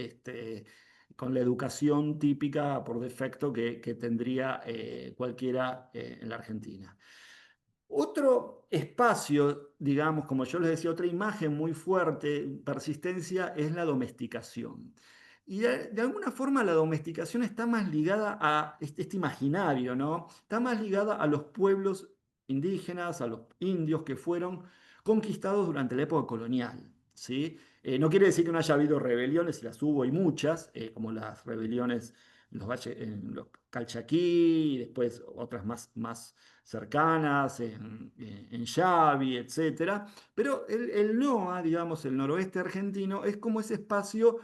con la educación típica por defecto que tendría cualquiera en la Argentina. Otro espacio, digamos, como yo les decía, otra imagen muy fuerte, persistencia, es la domesticación. Y de alguna forma la domesticación está más ligada a este imaginario, ¿no? Está más ligada a los pueblos indígenas, a los indios que fueron conquistados durante la época colonial, ¿sí? No quiere decir que no haya habido rebeliones, y las hubo y muchas, como las rebeliones en los Calchaquí, y después otras más cercanas, en Xavi, etcétera. Pero el NOA, digamos, el noroeste argentino, es como ese espacio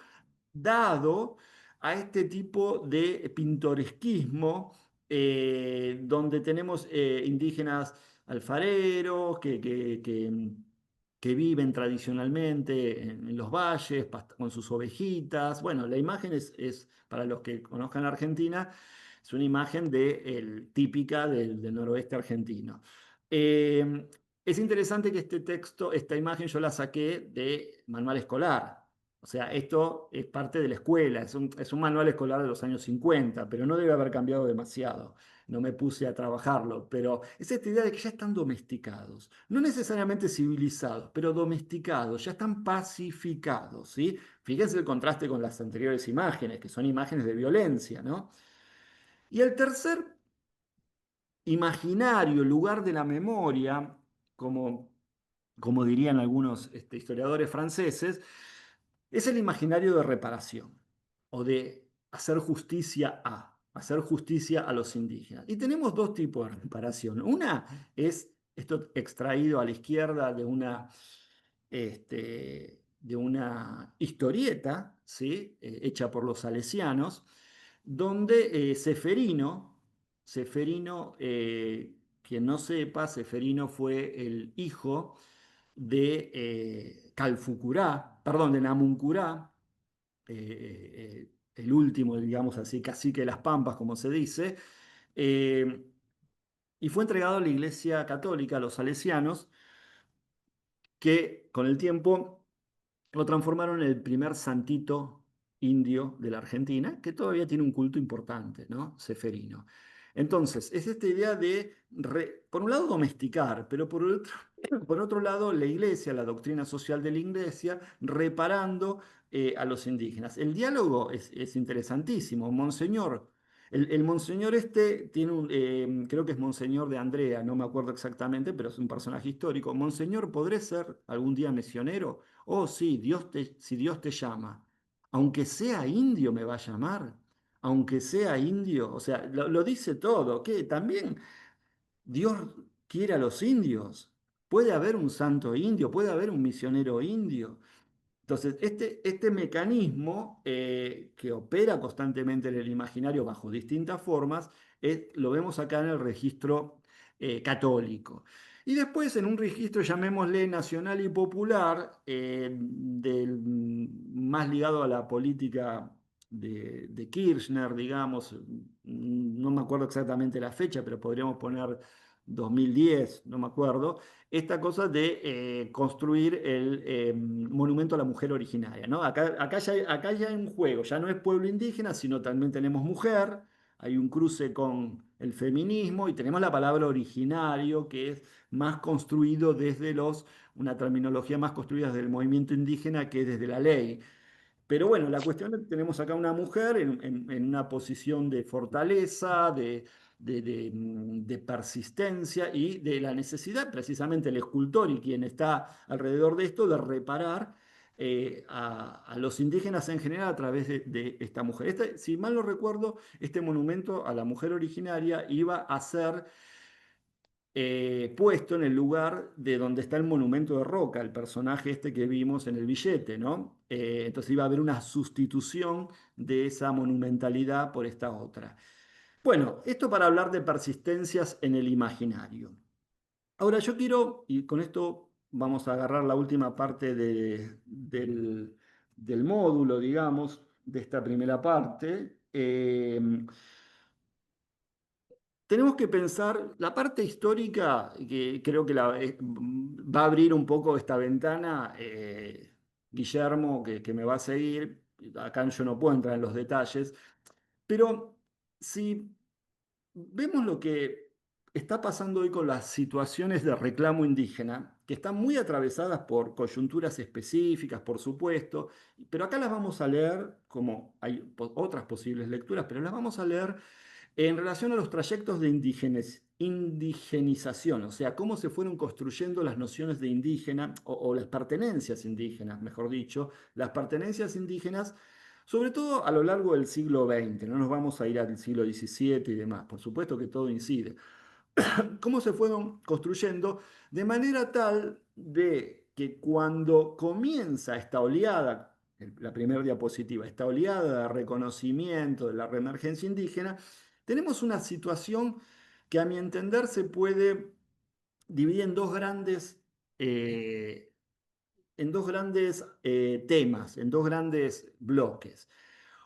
dado a este tipo de pintoresquismo, donde tenemos indígenas alfareros que viven tradicionalmente en los valles con sus ovejitas. Bueno, la imagen para los que conozcan la Argentina, es una imagen típica del noroeste argentino. Es interesante que este texto, esta imagen yo la saqué de manual escolar. O sea, esto es parte de la escuela, es un manual escolar de los años 50, pero no debe haber cambiado demasiado. No me puse a trabajarlo, pero es esta idea de que ya están domesticados, no necesariamente civilizados, pero domesticados, ya están pacificados, ¿sí? Fíjense el contraste con las anteriores imágenes, que son imágenes de violencia, ¿no? Y el tercer imaginario, lugar de la memoria, como, como dirían algunos historiadores franceses, es el imaginario de reparación o de hacer justicia a los indígenas. Y tenemos dos tipos de reparación. Una es esto extraído a la izquierda de una historieta, ¿sí? Hecha por los salesianos, donde Seferino, quien no sepa, Seferino fue el hijo de Calfucurá, perdón, de Namuncurá, el último, digamos así, cacique de las Pampas, como se dice, eh, y fue entregado a la Iglesia Católica, a los salesianos, que con el tiempo lo transformaron en el primer santito indio de la Argentina, que todavía tiene un culto importante, ¿no? Seferino. Entonces, es esta idea por un lado, domesticar, pero por otro lado, la iglesia, la doctrina social de la iglesia, reparando a los indígenas. El diálogo es interesantísimo. Monseñor, el monseñor este tiene creo que es Monseñor de Andrea, no me acuerdo exactamente, pero es un personaje histórico. Monseñor, ¿podré ser algún día misionero? Oh, sí, si Dios te llama, aunque sea indio me va a llamar, aunque sea indio, o sea, lo dice todo, que también Dios quiere a los indios. Puede haber un santo indio, puede haber un misionero indio. Entonces, este mecanismo que opera constantemente en el imaginario bajo distintas formas, lo vemos acá en el registro católico. Y después en un registro, llamémosle nacional y popular, más ligado a la política de Kirchner, digamos, no me acuerdo exactamente la fecha, pero podríamos poner 2010, no me acuerdo, esta cosa de construir el monumento a la mujer originaria, ¿no? Acá ya hay un juego, ya no es pueblo indígena, sino también tenemos mujer, hay un cruce con el feminismo y tenemos la palabra originario, que es más construido desde una terminología más construida desde el movimiento indígena que desde la ley. Pero bueno, la cuestión es que tenemos acá una mujer en una posición de fortaleza, de persistencia y de la necesidad, precisamente el escultor y quien está alrededor de esto, de reparar a los indígenas en general a través de esta mujer. Si mal no recuerdo, este monumento a la mujer originaria iba a ser puesto en el lugar de donde está el monumento de Roca, el personaje este que vimos en el billete, ¿no? Entonces iba a haber una sustitución de esa monumentalidad por esta otra. Bueno, esto para hablar de persistencias en el imaginario. Ahora yo quiero, y con esto vamos a agarrar la última parte del módulo, digamos, de esta primera parte. Tenemos que pensar la parte histórica, que creo que va a abrir un poco esta ventana, Guillermo, que me va a seguir. Acá yo no puedo entrar en los detalles, pero si vemos lo que está pasando hoy con las situaciones de reclamo indígena, que están muy atravesadas por coyunturas específicas, por supuesto, pero acá las vamos a leer como hay otras posibles lecturas, pero las vamos a leer en relación a los trayectos de indigenización, o sea, cómo se fueron construyendo las nociones de indígena o las pertenencias indígenas, mejor dicho, las pertenencias indígenas, sobre todo a lo largo del siglo XX, no nos vamos a ir al siglo XVII y demás, por supuesto que todo incide, cómo se fueron construyendo de manera tal de que cuando comienza esta oleada, la primera diapositiva, esta oleada de reconocimiento de la reemergencia indígena, tenemos una situación que a mi entender se puede dividir eh, en dos grandes temas, en dos grandes bloques.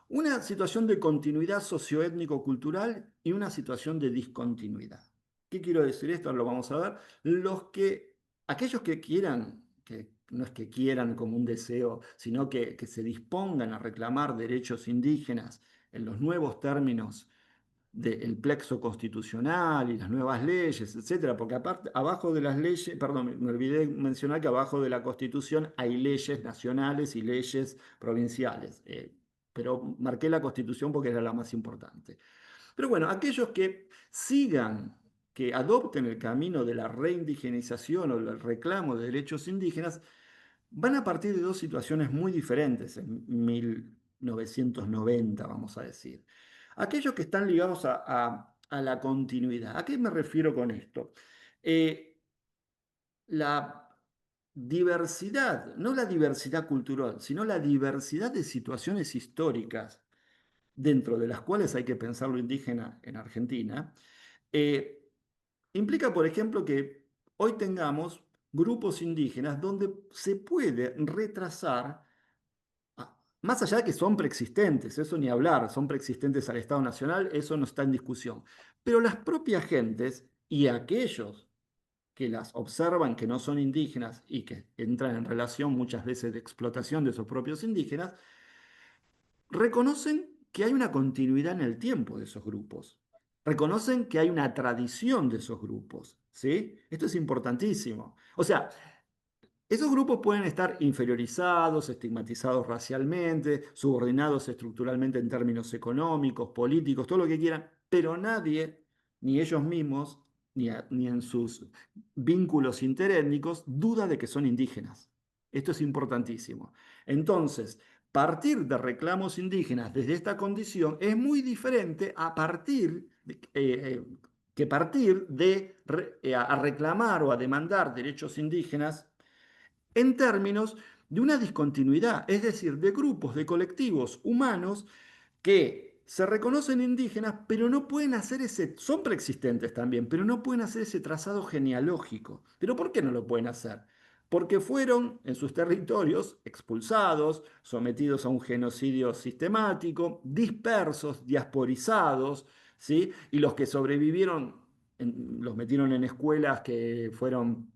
Una situación de continuidad socioétnico-cultural y una situación de discontinuidad. ¿Qué quiero decir esto? Lo vamos a ver. Aquellos que quieran, que no es que quieran como un deseo, sino que se dispongan a reclamar derechos indígenas en los nuevos términos del plexo constitucional y las nuevas leyes, etcétera, porque aparte, abajo de las leyes, perdón, me olvidé mencionar que abajo de la Constitución hay leyes nacionales y leyes provinciales, pero marqué la Constitución porque era la más importante. Pero bueno, aquellos que sigan, que adopten el camino de la reindigenización o el reclamo de derechos indígenas, van a partir de dos situaciones muy diferentes en 1990, vamos a decir. Aquellos que están ligados a la continuidad. ¿A qué me refiero con esto? Eh, la diversidad, no la diversidad cultural, sino la diversidad de situaciones históricas dentro de las cuales hay que pensar lo indígena en Argentina, eh, implica, por ejemplo, que hoy tengamos grupos indígenas donde se puede retrasar, más allá de que son preexistentes, eso ni hablar, son preexistentes al Estado Nacional, eso no está en discusión, pero las propias gentes y aquellos que las observan que no son indígenas y que entran en relación muchas veces de explotación de esos propios indígenas, reconocen que hay una continuidad en el tiempo de esos grupos. reconocen que hay una tradición de esos grupos, ¿sí? Esto es importantísimo. O sea, esos grupos pueden estar inferiorizados, estigmatizados racialmente, subordinados estructuralmente en términos económicos, políticos, todo lo que quieran, pero nadie, ni ellos mismos, ni en sus vínculos interétnicos, duda de que son indígenas. Esto es importantísimo. Entonces, partir de reclamos indígenas desde esta condición es muy diferente a que partir de a reclamar o a demandar derechos indígenas en términos de una discontinuidad, es decir, de grupos, de colectivos humanos que se reconocen indígenas, pero no pueden hacer son preexistentes también, pero no pueden hacer ese trazado genealógico. ¿Pero por qué no lo pueden hacer? Porque fueron en sus territorios expulsados, sometidos a un genocidio sistemático, dispersos, diasporizados, ¿sí? Y los que sobrevivieron los metieron en escuelas que fueron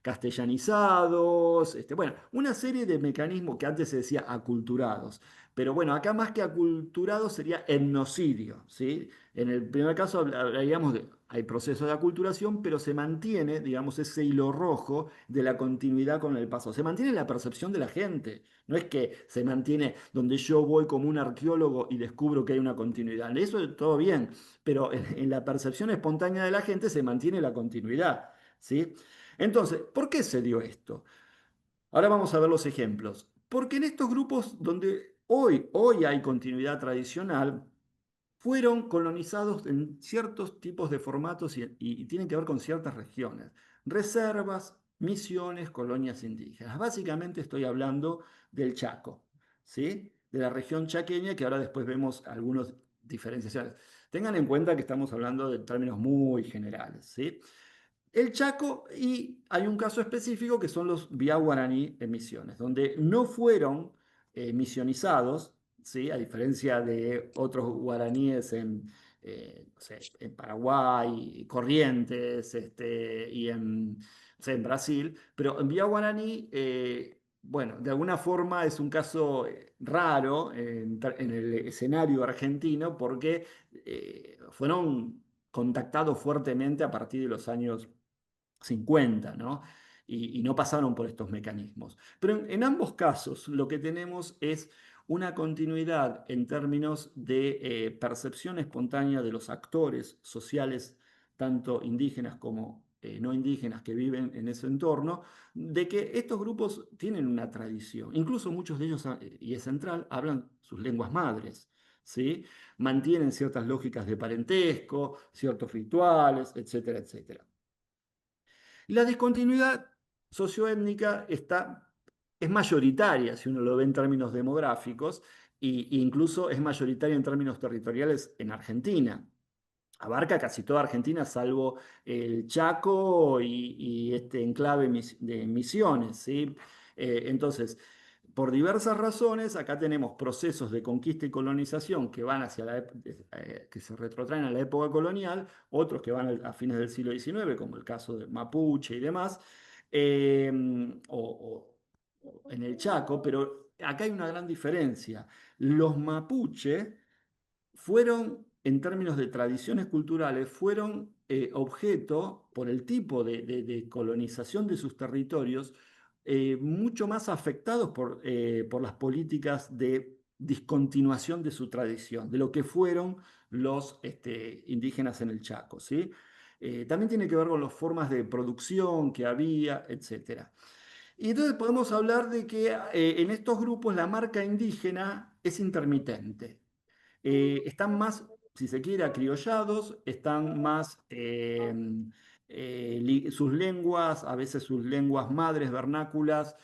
castellanizados, bueno, una serie de mecanismos que antes se decía aculturados. Pero bueno, acá más que aculturado sería etnocidio, ¿sí? En el primer caso hablaríamos de, hay proceso de aculturación, pero se mantiene, digamos, ese hilo rojo de la continuidad con el pasado. Se mantiene la percepción de la gente. No es que se mantiene donde yo voy como un arqueólogo y descubro que hay una continuidad. Eso todo bien, pero en la percepción espontánea de la gente se mantiene la continuidad, ¿sí? Entonces, ¿por qué se dio esto? Ahora vamos a ver los ejemplos. Porque en estos grupos donde hoy hay continuidad tradicional, fueron colonizados en ciertos tipos de formatos y tienen que ver con ciertas regiones. Reservas, misiones, colonias indígenas. Básicamente estoy hablando del Chaco, ¿sí? De la región chaqueña, que ahora después vemos algunas diferenciaciones. Tengan en cuenta que estamos hablando de términos muy generales, ¿sí? El Chaco, y hay un caso específico que son los Vía Guaraní en Misiones, donde no fueron misionizados, ¿sí? A diferencia de otros guaraníes no sé, en Paraguay, Corrientes, y no sé, en Brasil, pero en Vía Guaraní, bueno, de alguna forma es un caso raro en el escenario argentino porque fueron contactados fuertemente a partir de los años 50, ¿no? Y no pasaron por estos mecanismos. Pero en ambos casos lo que tenemos es una continuidad en términos de percepción espontánea de los actores sociales, tanto indígenas como no indígenas que viven en ese entorno, de que estos grupos tienen una tradición. Incluso muchos de ellos, y es central, hablan sus lenguas madres, ¿sí? Mantienen ciertas lógicas de parentesco, ciertos rituales, etcétera, etcétera. Y la discontinuidad socioétnica es mayoritaria, si uno lo ve en términos demográficos, e incluso es mayoritaria en términos territoriales en Argentina. Abarca casi toda Argentina, salvo el Chaco y este enclave de Misiones, ¿sí? Entonces, por diversas razones, acá tenemos procesos de conquista y colonización que van que se retrotraen a la época colonial, otros que van a fines del siglo XIX, como el caso de Mapuche y demás, eh, o en el Chaco, pero acá hay una gran diferencia. Los mapuche fueron, en términos de tradiciones culturales, fueron objeto, por el tipo de colonización de sus territorios, mucho más afectados por las políticas de discontinuación de su tradición, de lo que fueron los indígenas en el Chaco, ¿sí? También tiene que ver con las formas de producción que había, etcétera. Y entonces podemos hablar de que en estos grupos la marca indígena es intermitente. Están más, si se quiere, acriollados, están más, sus lenguas, a veces sus lenguas madres vernáculas,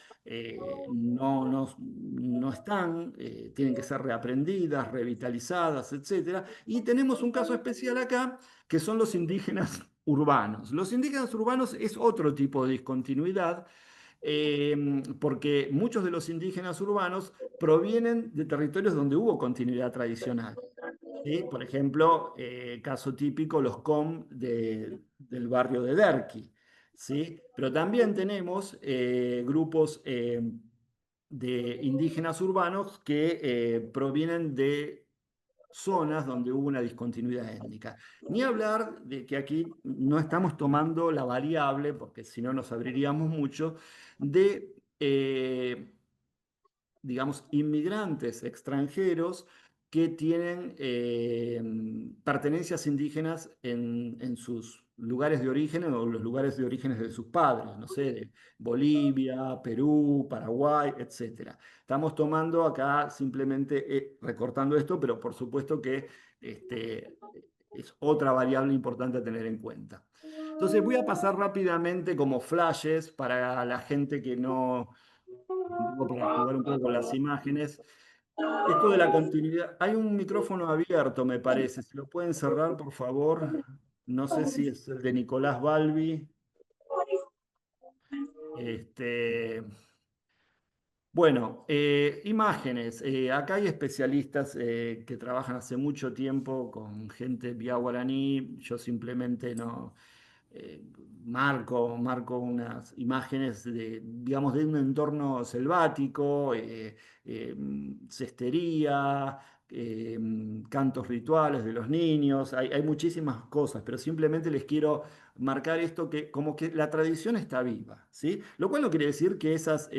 no están, tienen que ser reaprendidas, revitalizadas, etcétera. Y tenemos un caso especial acá, que son los indígenas urbanos. Los indígenas urbanos es otro tipo de discontinuidad, porque muchos de los indígenas urbanos provienen de territorios donde hubo continuidad tradicional. ¿Sí? Por ejemplo, caso típico, los del barrio de Derqui. ¿Sí? Pero también tenemos grupos de indígenas urbanos que provienen de zonas donde hubo una discontinuidad étnica. Ni hablar de que aquí no estamos tomando la variable, porque si no nos abriríamos mucho, de digamos, inmigrantes extranjeros que tienen pertenencias indígenas en sus lugares de origen o los lugares de orígenes de sus padres, no sé, de Bolivia, Perú, Paraguay, etcétera. Estamos tomando acá simplemente recortando esto, pero por supuesto que este, es otra variable importante a tener en cuenta. Entonces voy a pasar rápidamente como flashes para la gente que no, un poco para jugar un poco con las imágenes. Esto de la continuidad, hay un micrófono abierto, me parece. Si lo pueden cerrar, por favor. No sé si es el de Nicolás Balbi. Este, bueno, imágenes. Acá hay especialistas que trabajan hace mucho tiempo con gente vía guaraní. Yo simplemente no eh, marco unas imágenes de, digamos, de un entorno selvático, cestería, cantos rituales de los niños. Hay muchísimas cosas, pero simplemente les quiero marcar esto que como que la tradición está viva, ¿sí? Lo cual no quiere decir que esas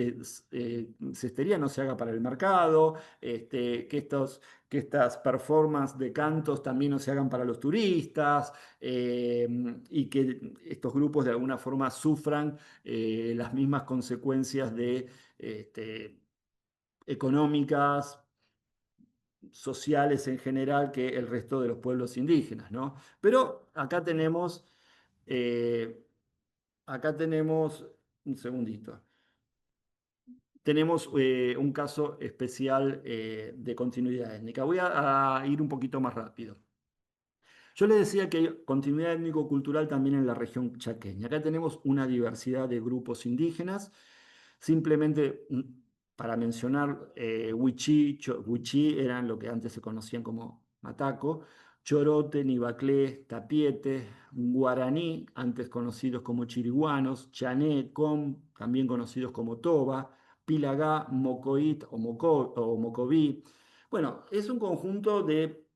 cestería no se haga para el mercado, que estas performances de cantos también no se hagan para los turistas, y que estos grupos de alguna forma sufran las mismas consecuencias de, económicas, sociales en general que el resto de los pueblos indígenas, ¿no? Pero eh, acá tenemos, un segundito, tenemos un caso especial de continuidad étnica. Voy a ir un poquito más rápido. Yo les decía que hay continuidad étnico-cultural también en la región chaqueña. Acá tenemos una diversidad de grupos indígenas. Simplemente para mencionar, Wichí eran lo que antes se conocían como Mataco, Chorote, Nibaclé, Tapiete, Guaraní, antes conocidos como chiriguanos, Chané, Com, también conocidos como Toba, Pilagá, Mocoit o Mocoví. Bueno, es un conjunto de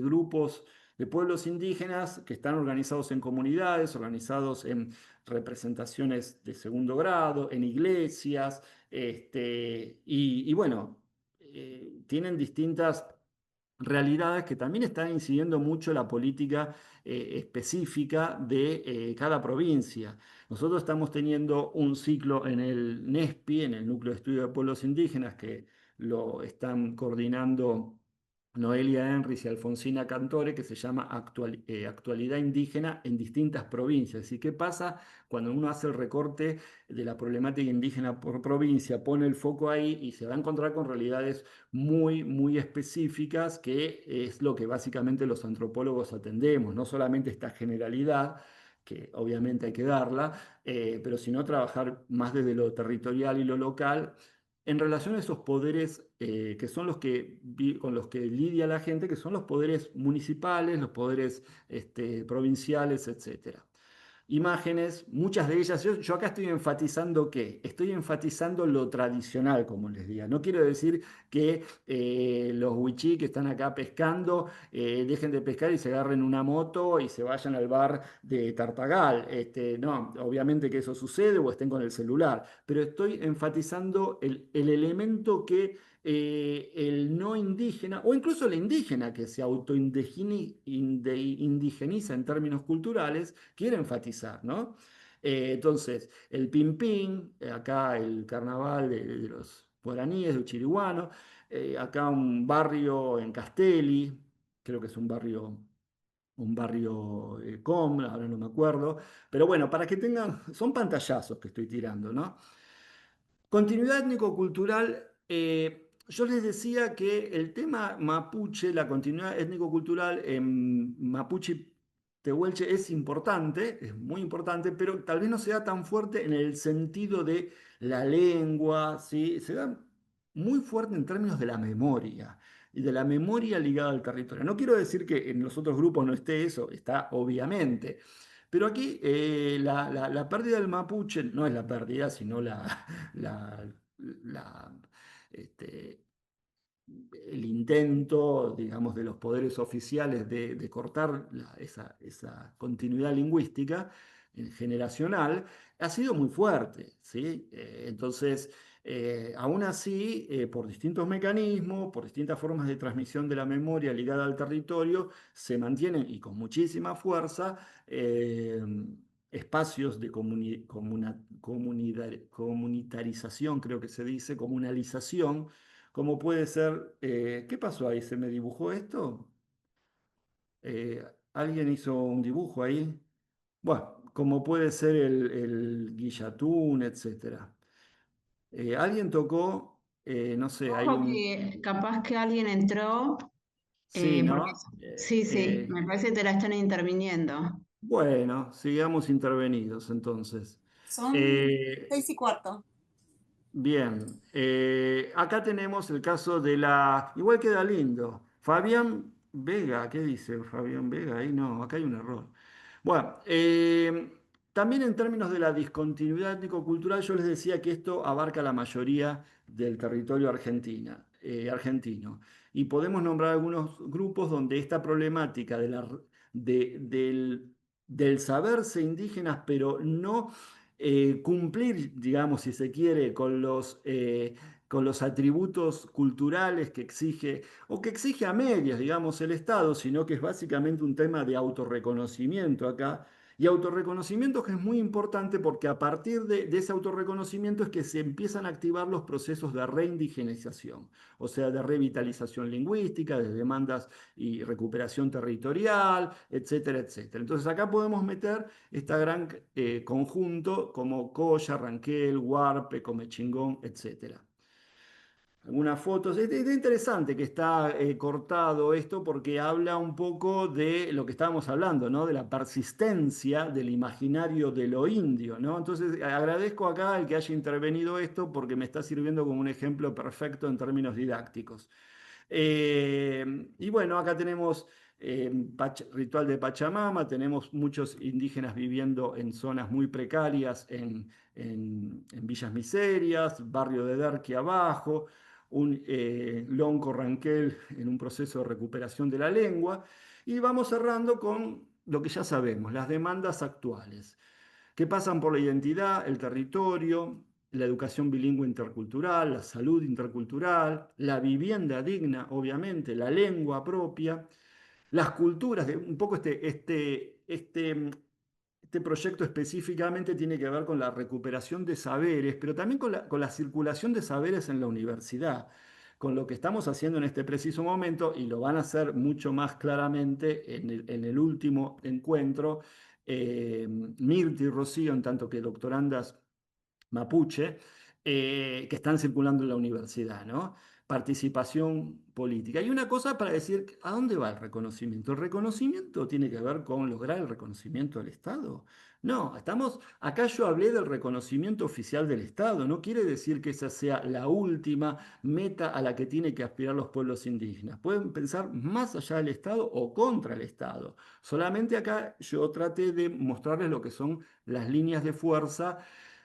grupos de pueblos indígenas que están organizados en comunidades, organizados en representaciones de segundo grado, en iglesias, y bueno, tienen distintas realidades que también están incidiendo mucho la política específica de cada provincia. Nosotros estamos teniendo un ciclo en el NESPI, en el Núcleo de Estudio de Pueblos Indígenas, que lo están coordinando Noelia Enris y Alfonsina Cantore, que se llama Actualidad Indígena en distintas provincias. ¿Y qué pasa cuando uno hace el recorte de la problemática indígena por provincia, pone el foco ahí y se va a encontrar con realidades muy, muy específicas, que es lo que básicamente los antropólogos atendemos, no solamente esta generalidad, que obviamente hay que darla, pero sino trabajar más desde lo territorial y lo local en relación a esos poderes que son los que con los que lidia la gente, que son los poderes municipales, los poderes provinciales, etcétera. Imágenes, muchas de ellas, yo acá estoy enfatizando qué, estoy enfatizando lo tradicional, como les diga. No quiero decir que los wichí que están acá pescando dejen de pescar y se agarren una moto y se vayan al bar de Tartagal. No, obviamente que eso sucede o estén con el celular, pero estoy enfatizando el elemento que el no indígena o incluso el indígena que se autoindigeniza en términos culturales quiere enfatizar, ¿no? Entonces, el Pimpín, acá el carnaval de los guaraníes, de Uchiriguano, acá un barrio en Castelli, creo que es un barrio com, ahora no me acuerdo, pero bueno, para que tengan, son pantallazos que estoy tirando, ¿no? Continuidad étnico-cultural. Yo les decía que el tema mapuche, la continuidad étnico-cultural en mapuche tehuelche es importante, es muy importante, pero tal vez no sea tan fuerte en el sentido de la lengua, ¿sí? Se da muy fuerte en términos de la memoria y de la memoria ligada al territorio. No quiero decir que en los otros grupos no esté eso, está obviamente. Pero aquí la pérdida del mapuche no es la pérdida, sino la, este, el intento, digamos, de los poderes oficiales de cortar esa continuidad lingüística generacional ha sido muy fuerte, ¿sí? Entonces, aún así, por distintos mecanismos, por distintas formas de transmisión de la memoria ligada al territorio, se mantienen, y con muchísima fuerza, espacios de comunitarización, creo que se dice, comunalización, como puede ser, ¿qué pasó ahí? ¿Se me dibujó esto? ¿Alguien hizo un dibujo ahí? Bueno, como puede ser el guillatún, etcétera. Alguien tocó, no sé, hay Ojo un... que capaz que alguien entró, Sí, porque ¿no? sí, sí, me parece que te la están interviniendo. Bueno, sigamos intervenidos entonces. Son Eh, 6:15. Bien, acá tenemos el caso de la, igual queda lindo, Fabián Vega, ¿qué dice Fabián Vega? Ahí no, acá hay un error. Bueno, también en términos de la discontinuidad étnico-cultural, yo les decía que esto abarca la mayoría del territorio argentino. Y podemos nombrar algunos grupos donde esta problemática del saberse indígenas, pero no cumplir, digamos, si se quiere, con los atributos culturales que exige, o que exige a medias, digamos, el Estado, sino que es básicamente un tema de autorreconocimiento acá. Y autorreconocimiento que es muy importante porque a partir de ese autorreconocimiento es que se empiezan a activar los procesos de reindigenización, o sea, de revitalización lingüística, de demandas y recuperación territorial, etcétera, etcétera. Entonces acá podemos meter este gran conjunto como Coya, Ranquel, Huarpe, Comechingón, etcétera. Algunas fotos. Es interesante que está cortado esto porque habla un poco de lo que estábamos hablando, ¿no? De la persistencia del imaginario de lo indio, ¿no? Entonces agradezco acá al que haya intervenido esto porque me está sirviendo como un ejemplo perfecto en términos didácticos. Y bueno, acá tenemos ritual de Pachamama, tenemos muchos indígenas viviendo en zonas muy precarias, en villas miserias, barrio de Derqui abajo, un lonco ranquel en un proceso de recuperación de la lengua. Y vamos cerrando con lo que ya sabemos, las demandas actuales que pasan por la identidad, el territorio, la educación bilingüe intercultural, la salud intercultural, la vivienda digna, obviamente, la lengua propia, las culturas, un poco este proyecto específicamente tiene que ver con la recuperación de saberes, pero también con la circulación de saberes en la universidad, con lo que estamos haciendo en este preciso momento, y lo van a hacer mucho más claramente en el último encuentro, Mirta y Rocío, en tanto que doctorandas mapuche, que están circulando en la universidad, ¿no? Participación política. Y una cosa para decir, ¿a dónde va el reconocimiento? ¿El reconocimiento tiene que ver con lograr el reconocimiento del Estado? No, acá yo hablé del reconocimiento oficial del Estado, no quiere decir que esa sea la última meta a la que tienen que aspirar los pueblos indígenas. Pueden pensar más allá del Estado o contra el Estado. Solamente acá yo traté de mostrarles lo que son las líneas de fuerza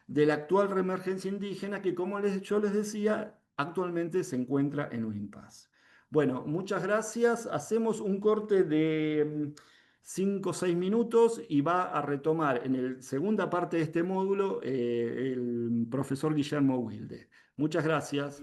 de la actual reemergencia indígena que, como yo les decía, actualmente se encuentra en un impasse. Bueno, muchas gracias. Hacemos un corte de 5 o 6 minutos y va a retomar en la segunda parte de este módulo el profesor Guillermo Wilde. Muchas gracias.